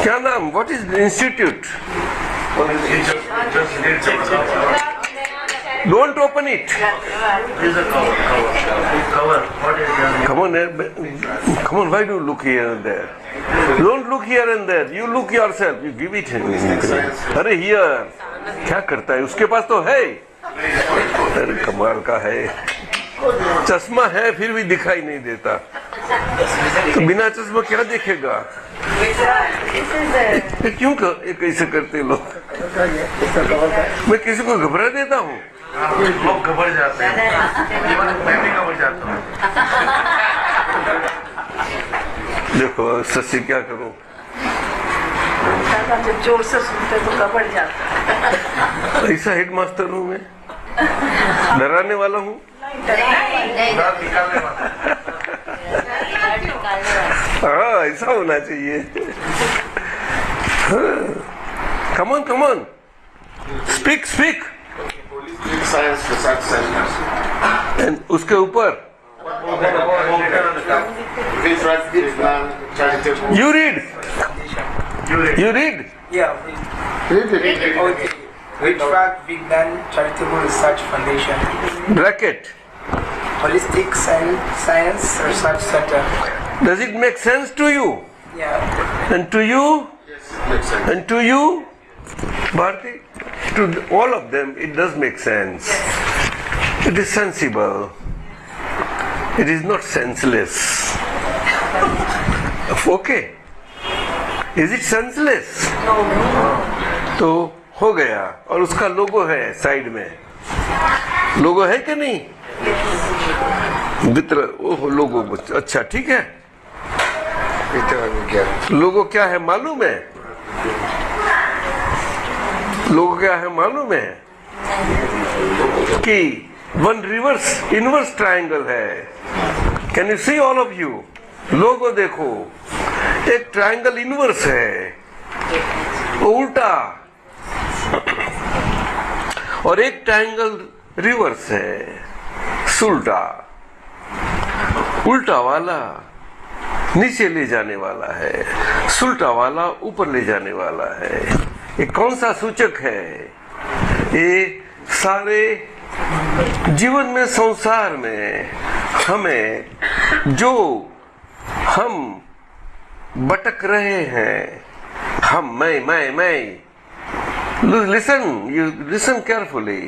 क्या नाम? What is the institute? Don't open it. Come on, why do you look here and there? Don't look here and there. You look yourself. You give it. अरे here, क्या करता है? उसके पास तो है। अरे कमाल का है। चश्मा है फिर भी दिखाई नहीं देता। तो बिना चश्मा क्या देखेगा? क्यों कैसे करते लोग? मैं किसी को घबरा देता हूँ? लोग घबरा जाते हैं, मैं भी घबरा जाता हूँ। देखो शशि क्या करूं? जब जोर से सुनते तो घबरा जाता। ऐसा हेडमास्टर हूँ मैं, डराने वाला हूँ। दांत निकालने वाला। हाँ, ऐसा होना चाहिए। Come on, speak. Science Research Center. And उसके ऊपर Research Vietnam Charitable. you read. Yeah. Okay. Vitrag Vignan Charitable Research Foundation. Bracket. Holistic Science Research Center. Does it make sense to you? Yeah. And to you? Makes sense. And to you, Bharti? To all of them, it does make sense. It is sensible. It is not senseless. Okay. Is it senseless? तो हो गया, और उसका लोगो है side में। लोगो है कि नहीं? मित्र, ओह लोगो, अच्छा ठीक है। लोगो क्या है मालूम है? लोगो क्या है मालूम है? कि वन रिवर्स इनवर्स ट्रायंगल है। Can you see all of you? लोगो देखो, एक ट्रायंगल इनवर्स है, वो उल्टा, और एक ट्रायंगल रिवर्स है, सुल्टा। उल्टा वाला नीचे ले जाने वाला है, सुल्टा वाला ऊपर ले जाने वाला है। ये कौन सा सूचक है? ये सारे जीवन में, संसार में हमें जो हम भटक रहे हैं, हम मैं लिसन केयरफुली,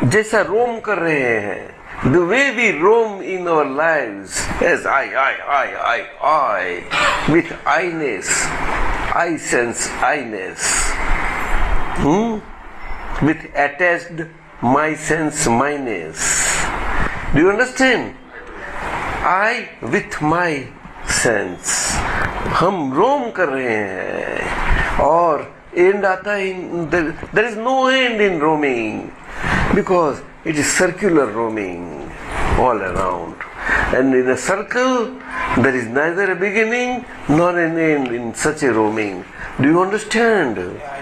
जैसा रोम कर रहे हैं, the way we roam in our lives as I, with I-ness, I sense I-ness, with attached my sense my-ness. Do you understand? I with my sense. हम रोम कर रहे हैं और एंड आता है, there is no end in roaming because it is circular roaming all around, and in a circle there is neither a beginning nor an end in such a roaming. Do you understand?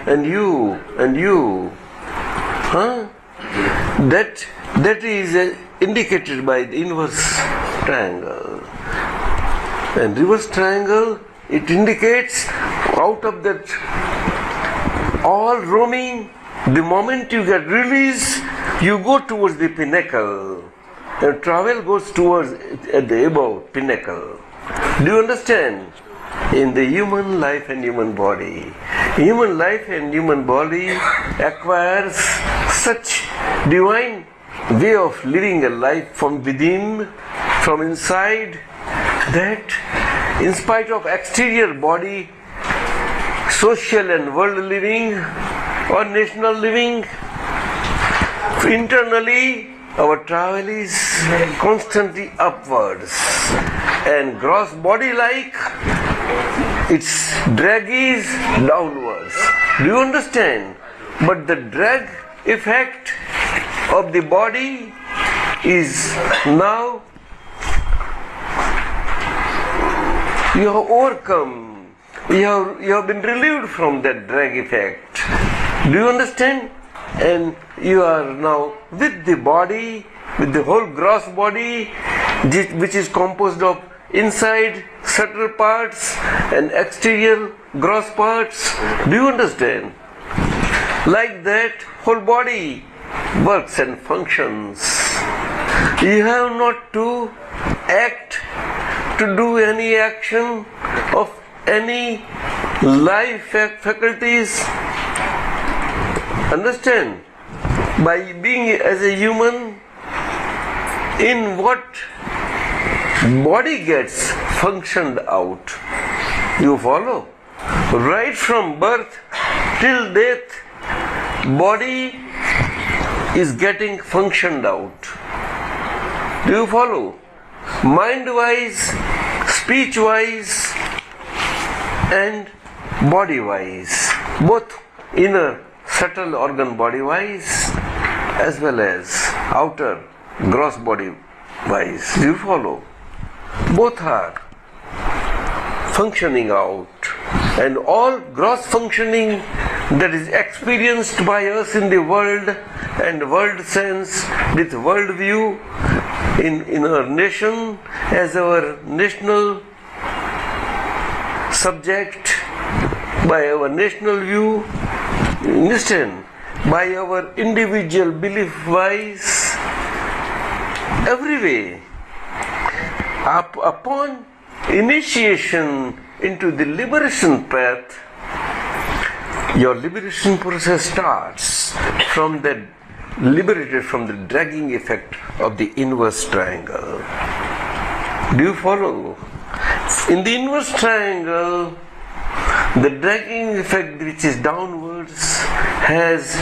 And you, huh? That is indicated by the inverse triangle. And reverse triangle, it indicates out of that all roaming, the moment you get released, you go towards the pinnacle. And travel goes towards at the above pinnacle. Do you understand? In the human life and human body, human life and human body acquires such divine way of living a life from within, from inside, that in spite of exterior body, social and world living or national living, internally our travel is constantly upwards, and gross body like its drag is downwards. Do you understand? But the drag effect of the body is now you have overcome, you have been relieved from that drag effect. Do you understand? And you are now with the body, with the whole gross body, which is composed of inside subtle parts and exterior gross parts. Do you understand? Like that, whole body works and functions. You have not to act, to do any action of any life faculties. Understand? By being as a human, in what body gets functioned out. You follow? Right from birth till death, body is getting functioned out. Do you follow? Mind-wise, speech-wise, and body-wise. Both inner subtle organ body-wise as well as outer gross body-wise. Do you follow? Both are functioning out, and all gross functioning that is experienced by us in the world and world sense with world view in our nation as our national subject, by our national view, understand, by our individual belief wise, every way. Upon initiation into the liberation path, your liberation process starts from that, liberated from the dragging effect of the inverse triangle. Do you follow? In the inverse triangle, the dragging effect which is downwards has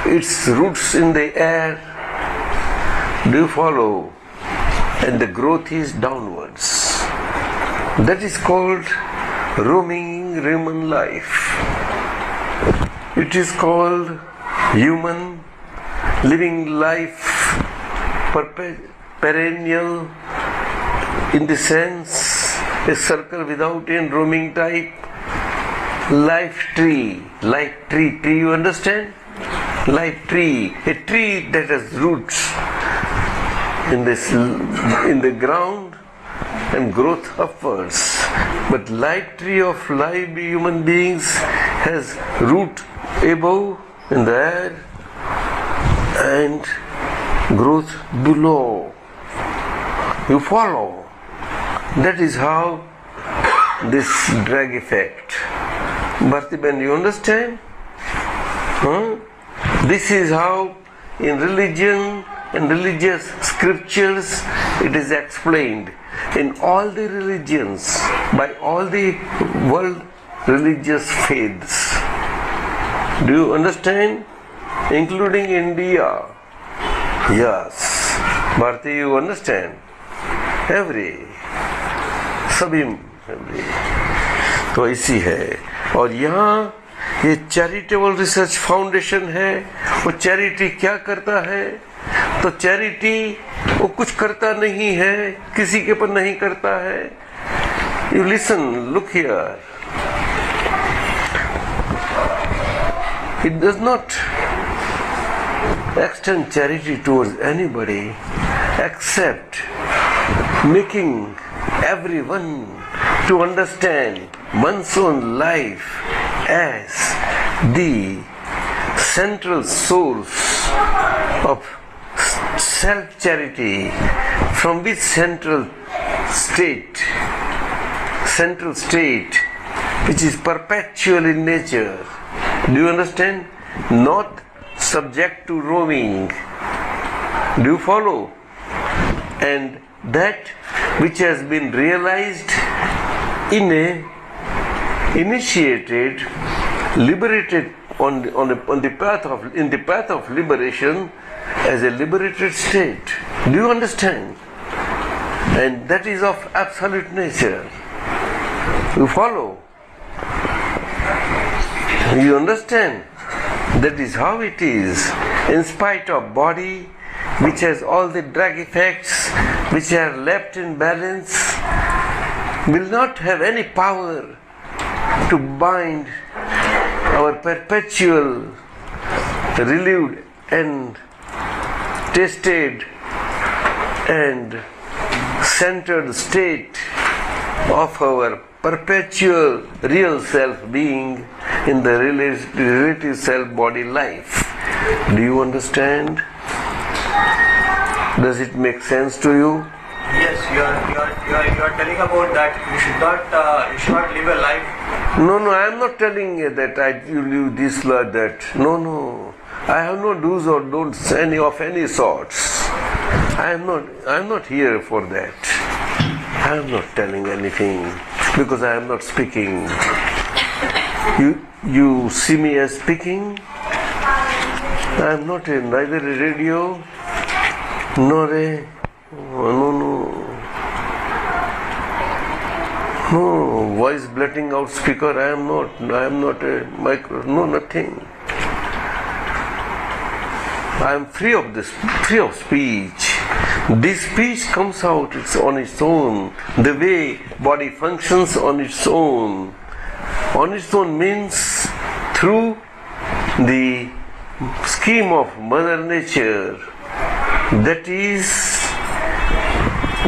its roots in the air. Do you follow? And the growth is downwards. That is called roaming human life. It is called human living life, perennial, in the sense a circle without end, roaming type. Life tree, tree, you understand? Life tree, a tree that has roots in the ground and growth upwards. But life tree of life human beings has root above in the air and growth below. You follow? That is how this drag effect. Bhartiben, you understand? This is how in religion in religious scriptures, it is explained in all the religions, by all the world religious faiths. Do you understand? Including India. Yes. Bharti, you understand? सभी तो ऐसी है. और यहाँ ये charitable research foundation है. वो charity क्या करता है? तो चैरिटी वो कुछ करता नहीं है, किसी के पर नहीं करता है. You listen, look here. It does not extend charity towards anybody except making everyone to understand one's own life as the central source of self-charity, from which central state which is perpetual in nature. Do you understand? Not subject to roaming. Do you follow? And that which has been realized in a initiated, liberated on the path of liberation as a liberated state. Do you understand? And that is of absolute nature. You follow? You understand? That is how it is. In spite of body, which has all the drag effects, which are left in balance, will not have any power to bind our perpetual, relieved and tested and centered state of our perpetual real self being in the relative self body life. Do you understand? Does it make sense to you? Yes, you are telling about that you should not live a life. No, I am not telling you that you live this like that. No. I have no do's or don'ts any sorts. I am not here for that. I am not telling anything because I am not speaking. You see me as speaking? I am not neither a radio nor a no voice blotting out speaker. I am not a micro. No, nothing. I am free of speech. This speech comes out on its own. The way body functions on its own. On its own means through the scheme of Mother Nature that is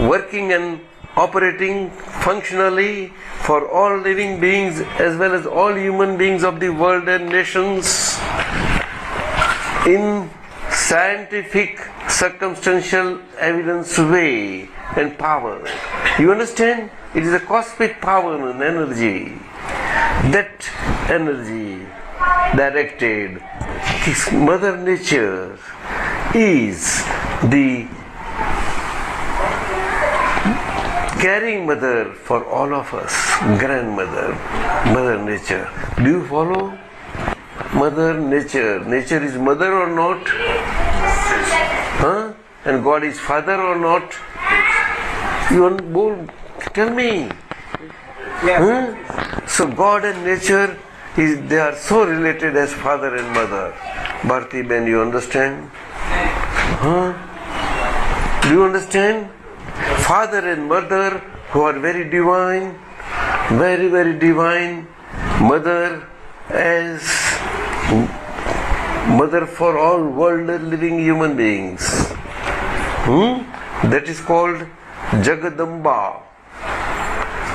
working and operating functionally for all living beings as well as all human beings of the world and nations in scientific, circumstantial evidence way and power. You understand? It is a cosmic power and energy. That energy directed, Mother Nature is the caring mother for all of us, grandmother, Mother Nature. Do you follow? Mother Nature. Nature is mother or not? Huh? And God is father or not? Tell me. Yes. Huh? So God and nature, they are so related as father and mother. Bharti Ben, you understand? Huh? Do you understand? Father and mother who are very divine, very, very divine. Mother as mother for all world living human beings. That is called Jagadamba.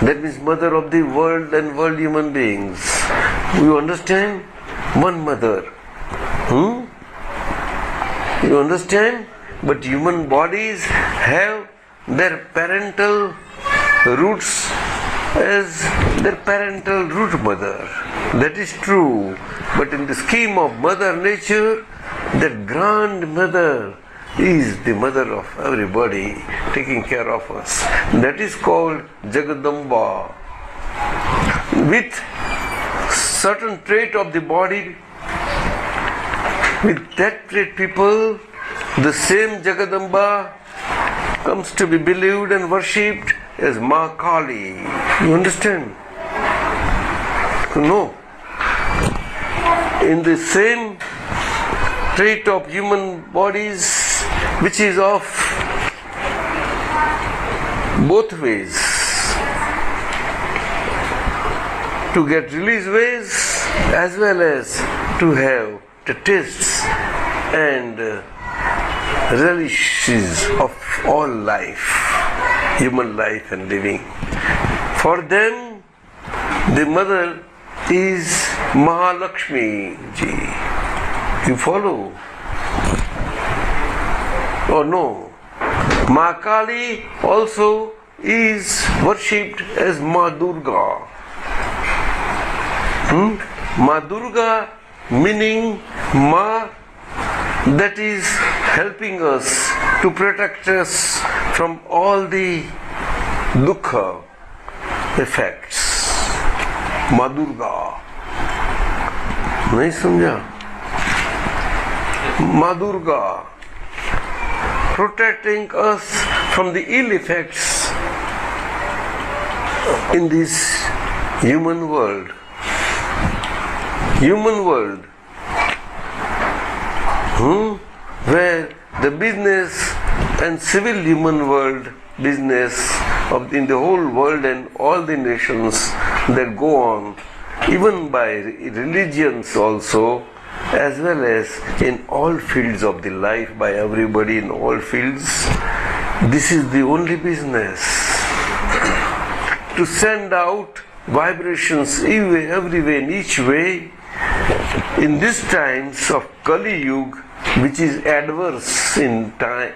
That means mother of the world and world human beings. You understand? One mother. You understand? But human bodies have their parental roots as their parental root mother. That is true. But in the scheme of Mother Nature, that grandmother is the mother of everybody, taking care of us. That is called Jagadamba. With certain trait of the body, with that trait people, the same Jagadamba comes to be believed and worshipped as Ma Kali. You understand? No. In the same trait of human bodies, which is of both ways, to get release ways as well as to have the tastes and relishes of all life, human life and living. For them, the mother is Mahalakshmi ji. You follow? Or no? Ma Kali also is worshipped as Ma Durga. Ma Durga meaning Ma that is helping us to protect us from all the dukkha effects. Ma Durga. नहीं समझा? Ma Durga protecting us from the ill effects in this human world. Human world, where the business and civil human world, business in the whole world and all the nations that go on, even by religions also, as well as in all fields of the life, by everybody in all fields, this is the only business. To send out vibrations everywhere in each way, in these times of Kali Yuga, which is adverse in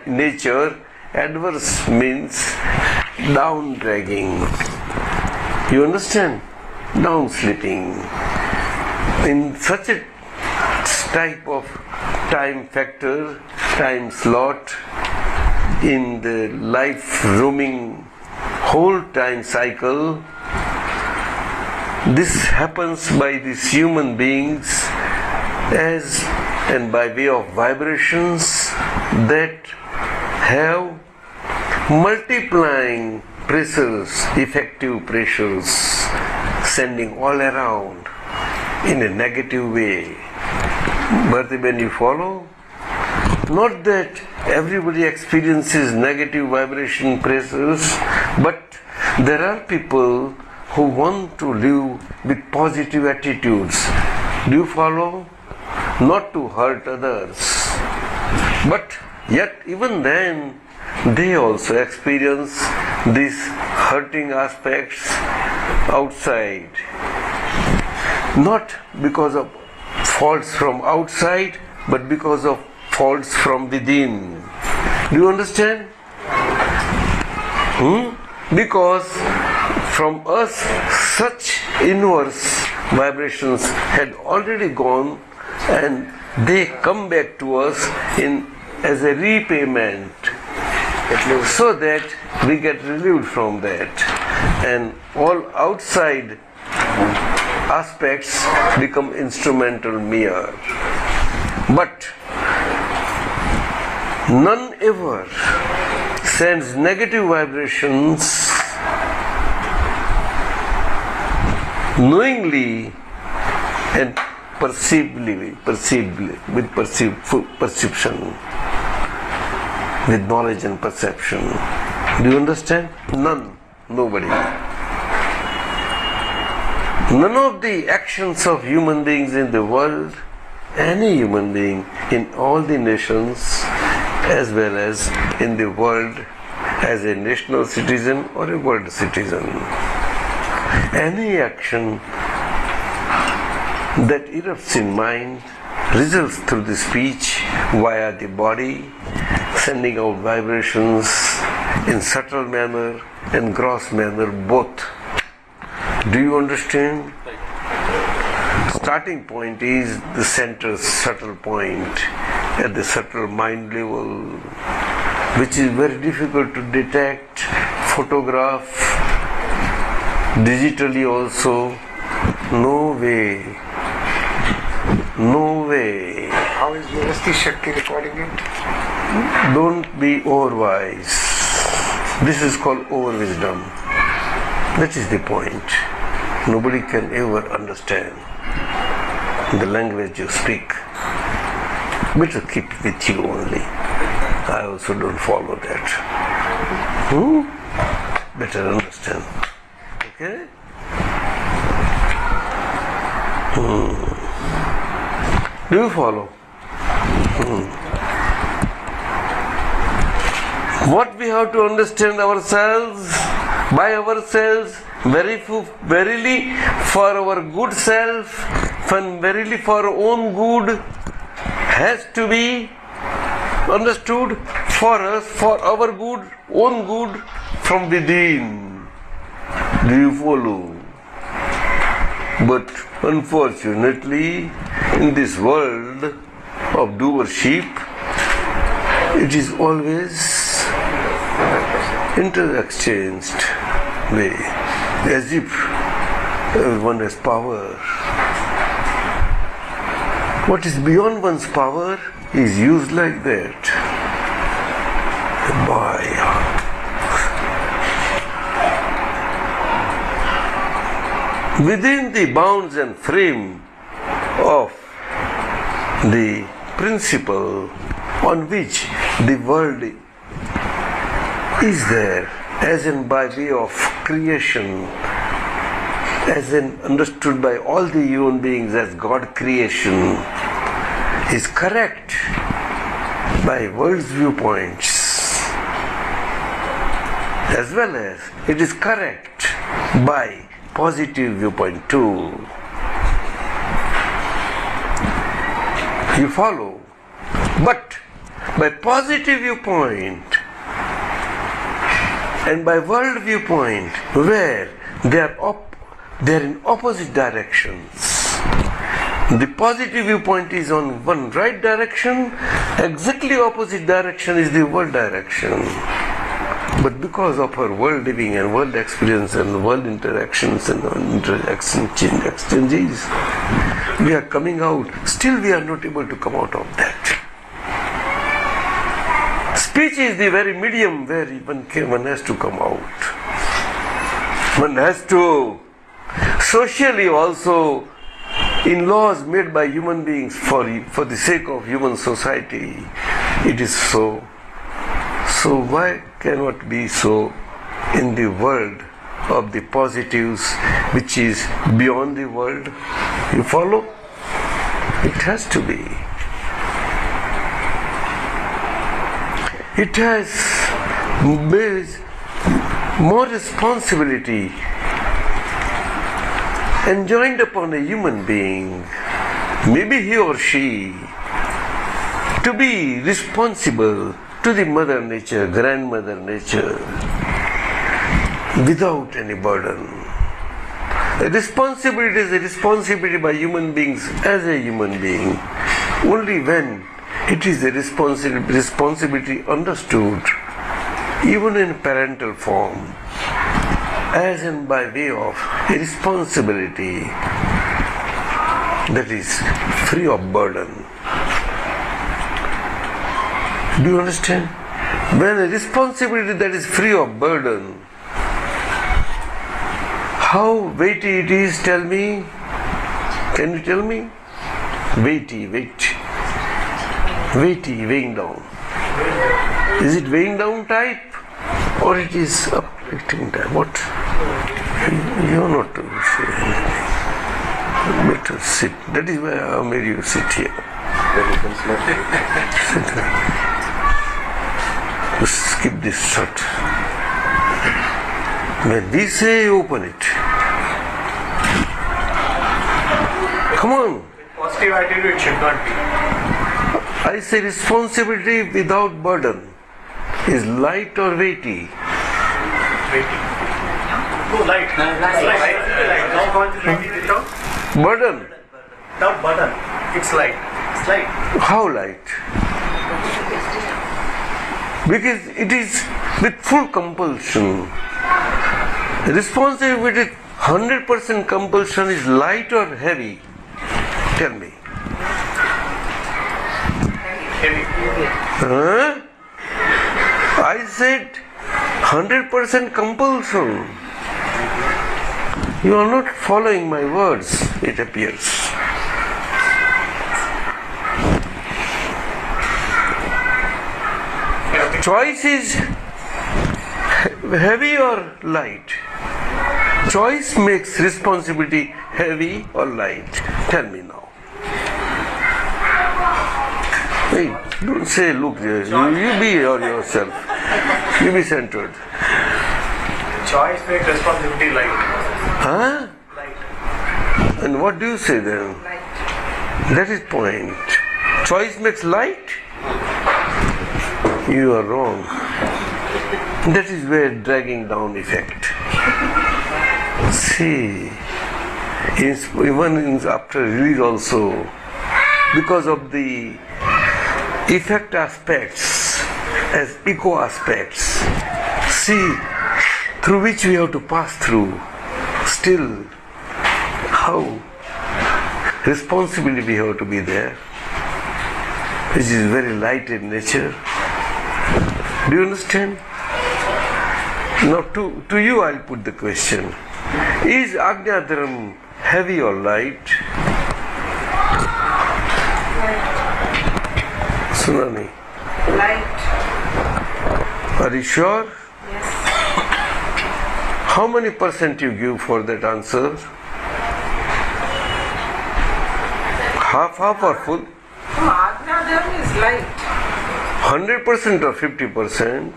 nature. Adverse means down dragging. You understand? Down slipping. In such a type of time factor, time slot, in the life roaming whole time cycle, this happens by these human beings as and by way of vibrations that have multiplying pressures, effective pressures, sending all around in a negative way. But when you follow, not that everybody experiences negative vibration pressures, but there are people who want to live with positive attitudes. Do you follow? Not to hurt others. But yet even then they also experience these hurting aspects outside. Not because of faults from outside, but because of faults from within. Do you understand? Because from us such inverse vibrations had already gone, and they come back to us as a repayment, so that we get relieved from that, and all outside aspects become instrumental mere. But none ever sends negative vibrations knowingly and perceivably, with perception, with knowledge and perception. Do you understand? None. Nobody. None of the actions of human beings in the world, any human being in all the nations, as well as in the world as a national citizen or a world citizen, any action that erupts in mind results through the speech via the body, sending out vibrations in subtle manner and gross manner both. Do you understand? Starting point is the center subtle point, at the subtle mind level, which is very difficult to detect, photograph, digitally also. No way. No way. How is Vyavasti Shakti recording it? Don't be overwise. This is called over-wisdom. That is the point. Nobody can ever understand the language you speak. Better keep it with you only. I also don't follow that. Better understand. Okay? Do you follow? What we have to understand ourselves, by ourselves, verily for our good self, and verily for our own good, has to be understood for us, for our good, own good, from within. Do you follow? But unfortunately, in this world of doership, it is always inter-exchanged way, as if everyone has power. What is beyond one's power is used like that. Within the bounds and frame of the principle on which the world is there, as in by way of creation, as in understood by all the human beings as God creation, is correct by world's viewpoints, as well as it is correct by positive viewpoint too. You follow? But by positive viewpoint and by world viewpoint, where they are in opposite directions. The positive viewpoint is on one right direction, exactly opposite direction is the world direction. But because of our world living and world experience and world interactions and exchanges, we are coming out. Still we are not able to come out of that. Speech is the very medium where one has to come out. One has to socially also, in laws made by human beings for the sake of human society, it is so. So why cannot be so in the world of the positives, which is beyond the world? You follow? It has to be. It has more responsibility enjoined upon a human being, maybe he or she, to be responsible to the mother nature, grandmother nature, without any burden. A responsibility is a responsibility by human beings as a human being, only when it is a responsibility understood, even in parental form, as in by way of a responsibility that is free of burden. Do you understand? When a responsibility that is free of burden, how weighty it is, tell me? Can you tell me? Weighty, weighing down. Is it weighing down type or it is uplifting type? What? You are not to say anything. Better sit. That is why I made you sit here. Sit here. Skip this shot. When we say open it. Come on. Positive attitude it should not be. I say responsibility without burden is light or weighty? Weighty. No, light. Light. No quantity without Burden. burden. It's light. It's light. How light? Because it is with full compulsion. Responsibility, 100% compulsion is light or heavy? Tell me. Heavy. Huh? I said 100% compulsion. You are not following my words, it appears. Choice is heavy or light? Choice makes responsibility heavy or light. Tell me now. Hey, don't say, look, you be yourself. You be centered. Choice makes responsibility light. Huh? Light. And what do you say then? That is point. Choice makes light? You are wrong. That is where dragging down effect. See, even after release also, because of the effect aspects as eco aspects, see, through which we have to pass through, still, how responsibility we have to be there, which is very light in nature. Do you understand? Now to you I'll put the question. Is Ajna Dharma heavy or light? Sunani. Light. Are you sure? Yes. How many percent you give for that answer? Half or full? No, Ajna Dharma is light. 100% or 50%?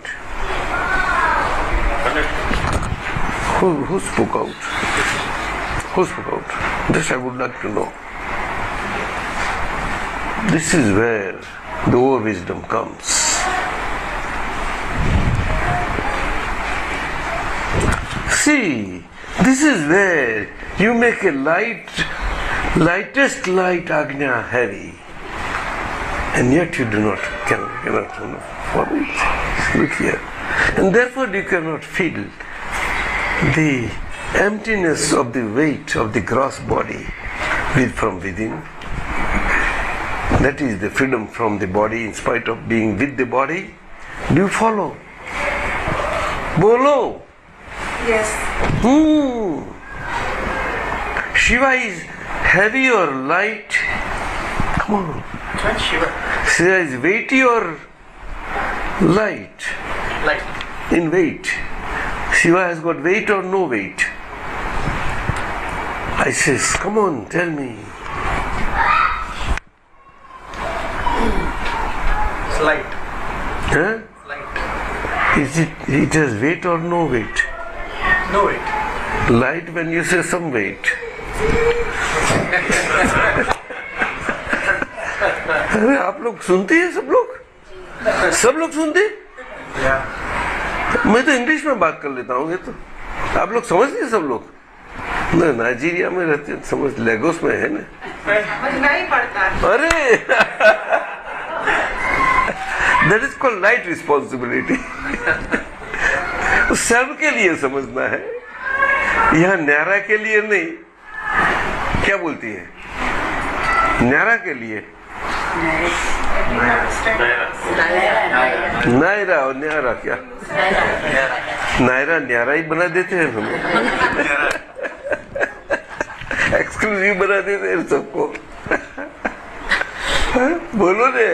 Who spoke out? Who spoke out? This I would like to know. This is where the over wisdom comes. See, this is where you make a lightest light Ajna heavy, and yet you cannot follow it. Look here. And therefore you cannot feel the emptiness of the weight of the gross body from within. That is the freedom from the body in spite of being with the body. Do you follow? Bolo. Yes. Shiva is heavy or light? Come on. Which Shiva? Shiva is weighty or light? Light. In weight. Shiva has got weight or no weight? I says, come on, tell me. It's light. Huh? Light. It has weight or no weight? No weight. Light when you say some weight. अरे आप लोग सुनते हैं सब लोग सुनते हैं? मैं तो इंग्लिश में बात कर लेता हूँ, ये तो आप लोग समझते हैं सब लोग? ना नाइजीरिया में रहते हैं, समझ लेगोस में है ना? समझना ही पड़ता है। अरे that is called light responsibility. सब के लिए समझना है, यहाँ न्यारा के लिए नहीं। क्या बोलती है? न्यारा के लिए नायरा और न्यारा क्या? नायरा न्यारा ही बना देते हैं हम, एक्सक्लूसिव बना देते हैं सबको। बोलो ने,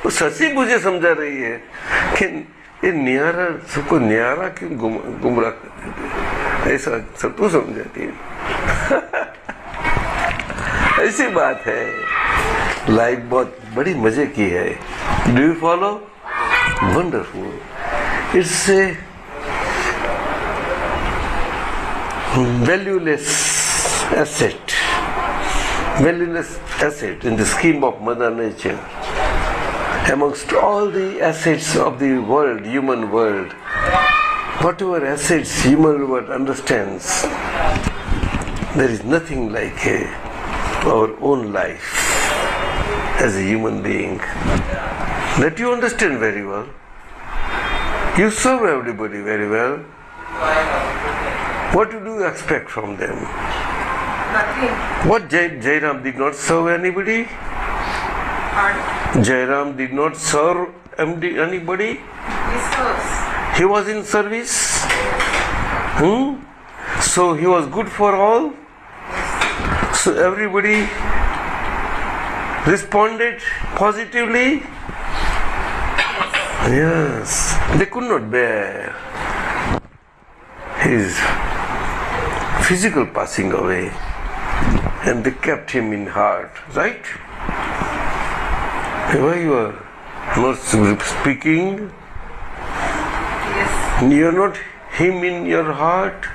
वो शशि मुझे समझा रही है कि ये न्यारा सबको न्यारा क्यों गुमराह कर देते, ऐसा सब तू समझाती है। ऐसी बात है, लाइफ बहुत बड़ी मजे की है। Do you follow? Wonderful. It's a valueless asset in the scheme of Mother Nature. Amongst all the assets of the world, human world, whatever assets human world understands, there is nothing like our own life as a human being. That you understand very well. You serve everybody very well. What do you expect from them? Nothing. What Jairam did not serve anybody? Jairam did not serve anybody. Resource. He was in service. So he was good for all. So everybody responded positively. Yes, they could not bear his physical passing away, and they kept him in heart, right? Why you are not speaking? Yes. You are not him in your heart?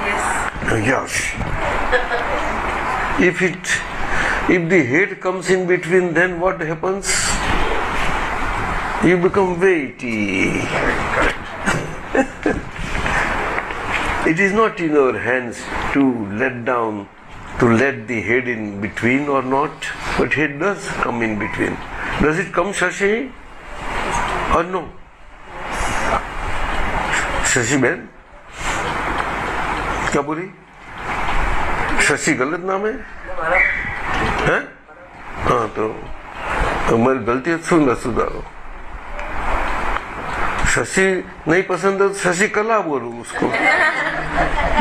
Yes. Yes. If the head comes in between, then what happens? You become weighty. It is not in our hands to let the head in between or not, but head does come in between. Does it come, Shashi? Or no? Shashi बहन क्या बोली? शशि गलत नाम है? हैं? हाँ तो मेरी गलती सुधारो. शशि नहीं पसंद है तो शशि कला बोलू उसको.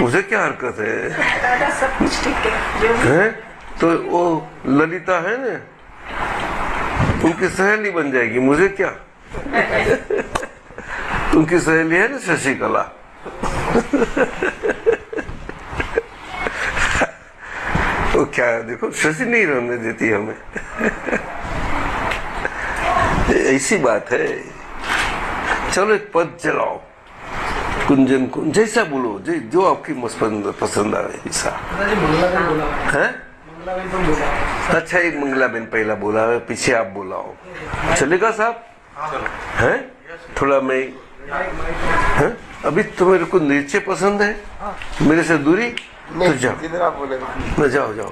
मुझे क्या हरकत है? दादा सब कुछ ठीक है. तो वो ललिता है ना, उनकी सहेली बन जाएगी. मुझे क्या? उनकी सहेली है ना शशि कला. तो क्या है, देखो शशि नहीं रहने देती हमें. ऐसी बात है. चलो एक पद चलाओ. कुंजन कुंज जैसा बोलो, जो आपकी पसंद आवे ऐसा. है? अच्छा एक मंगलाबेन पहला बोला है, पीछे आप बोलाओ. चलेगा साहब? हैं? थोड़ा मैं. हैं? अभी तो मेरे को नीचे पसंद है, मेरे से दूरी. तो जाओ. जिधर आप बोले न जाओ जाओ.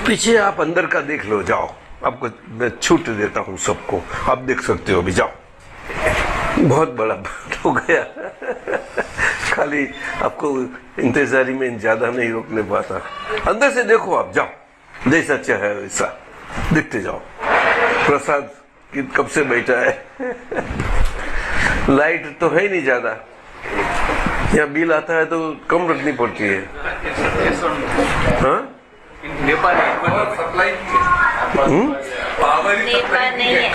पीछे आप अंदर का देख लो. जाओ, आपको मैं छूट देता हूँ सबको. आप देख सकते हो. अभी जाओ. बहुत बड़ा हो गया. खाली आपको इंतजारी में ज्यादा नहीं रोकने पाता. अंदर से देखो आप. जाओ, जैसा चाहे वैसा देखते जाओ. प्रसाद कब से बैठा है. लाइट तो है नहीं ज्यादा. यहाँ बिल आता है तो कम रखनी पड़ती है. हाँ? नेपाल सप्लाई पावर नेपाल नहीं है.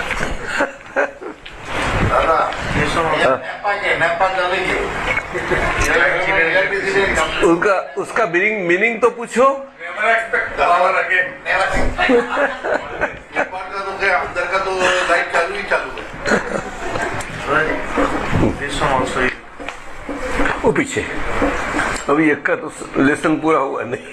उसका मीनिंग तो पूछो. अंदर का तो लाइट चालू ही चालू है. वो पीछे अभी एक का तो लेसन पूरा हुआ नहीं.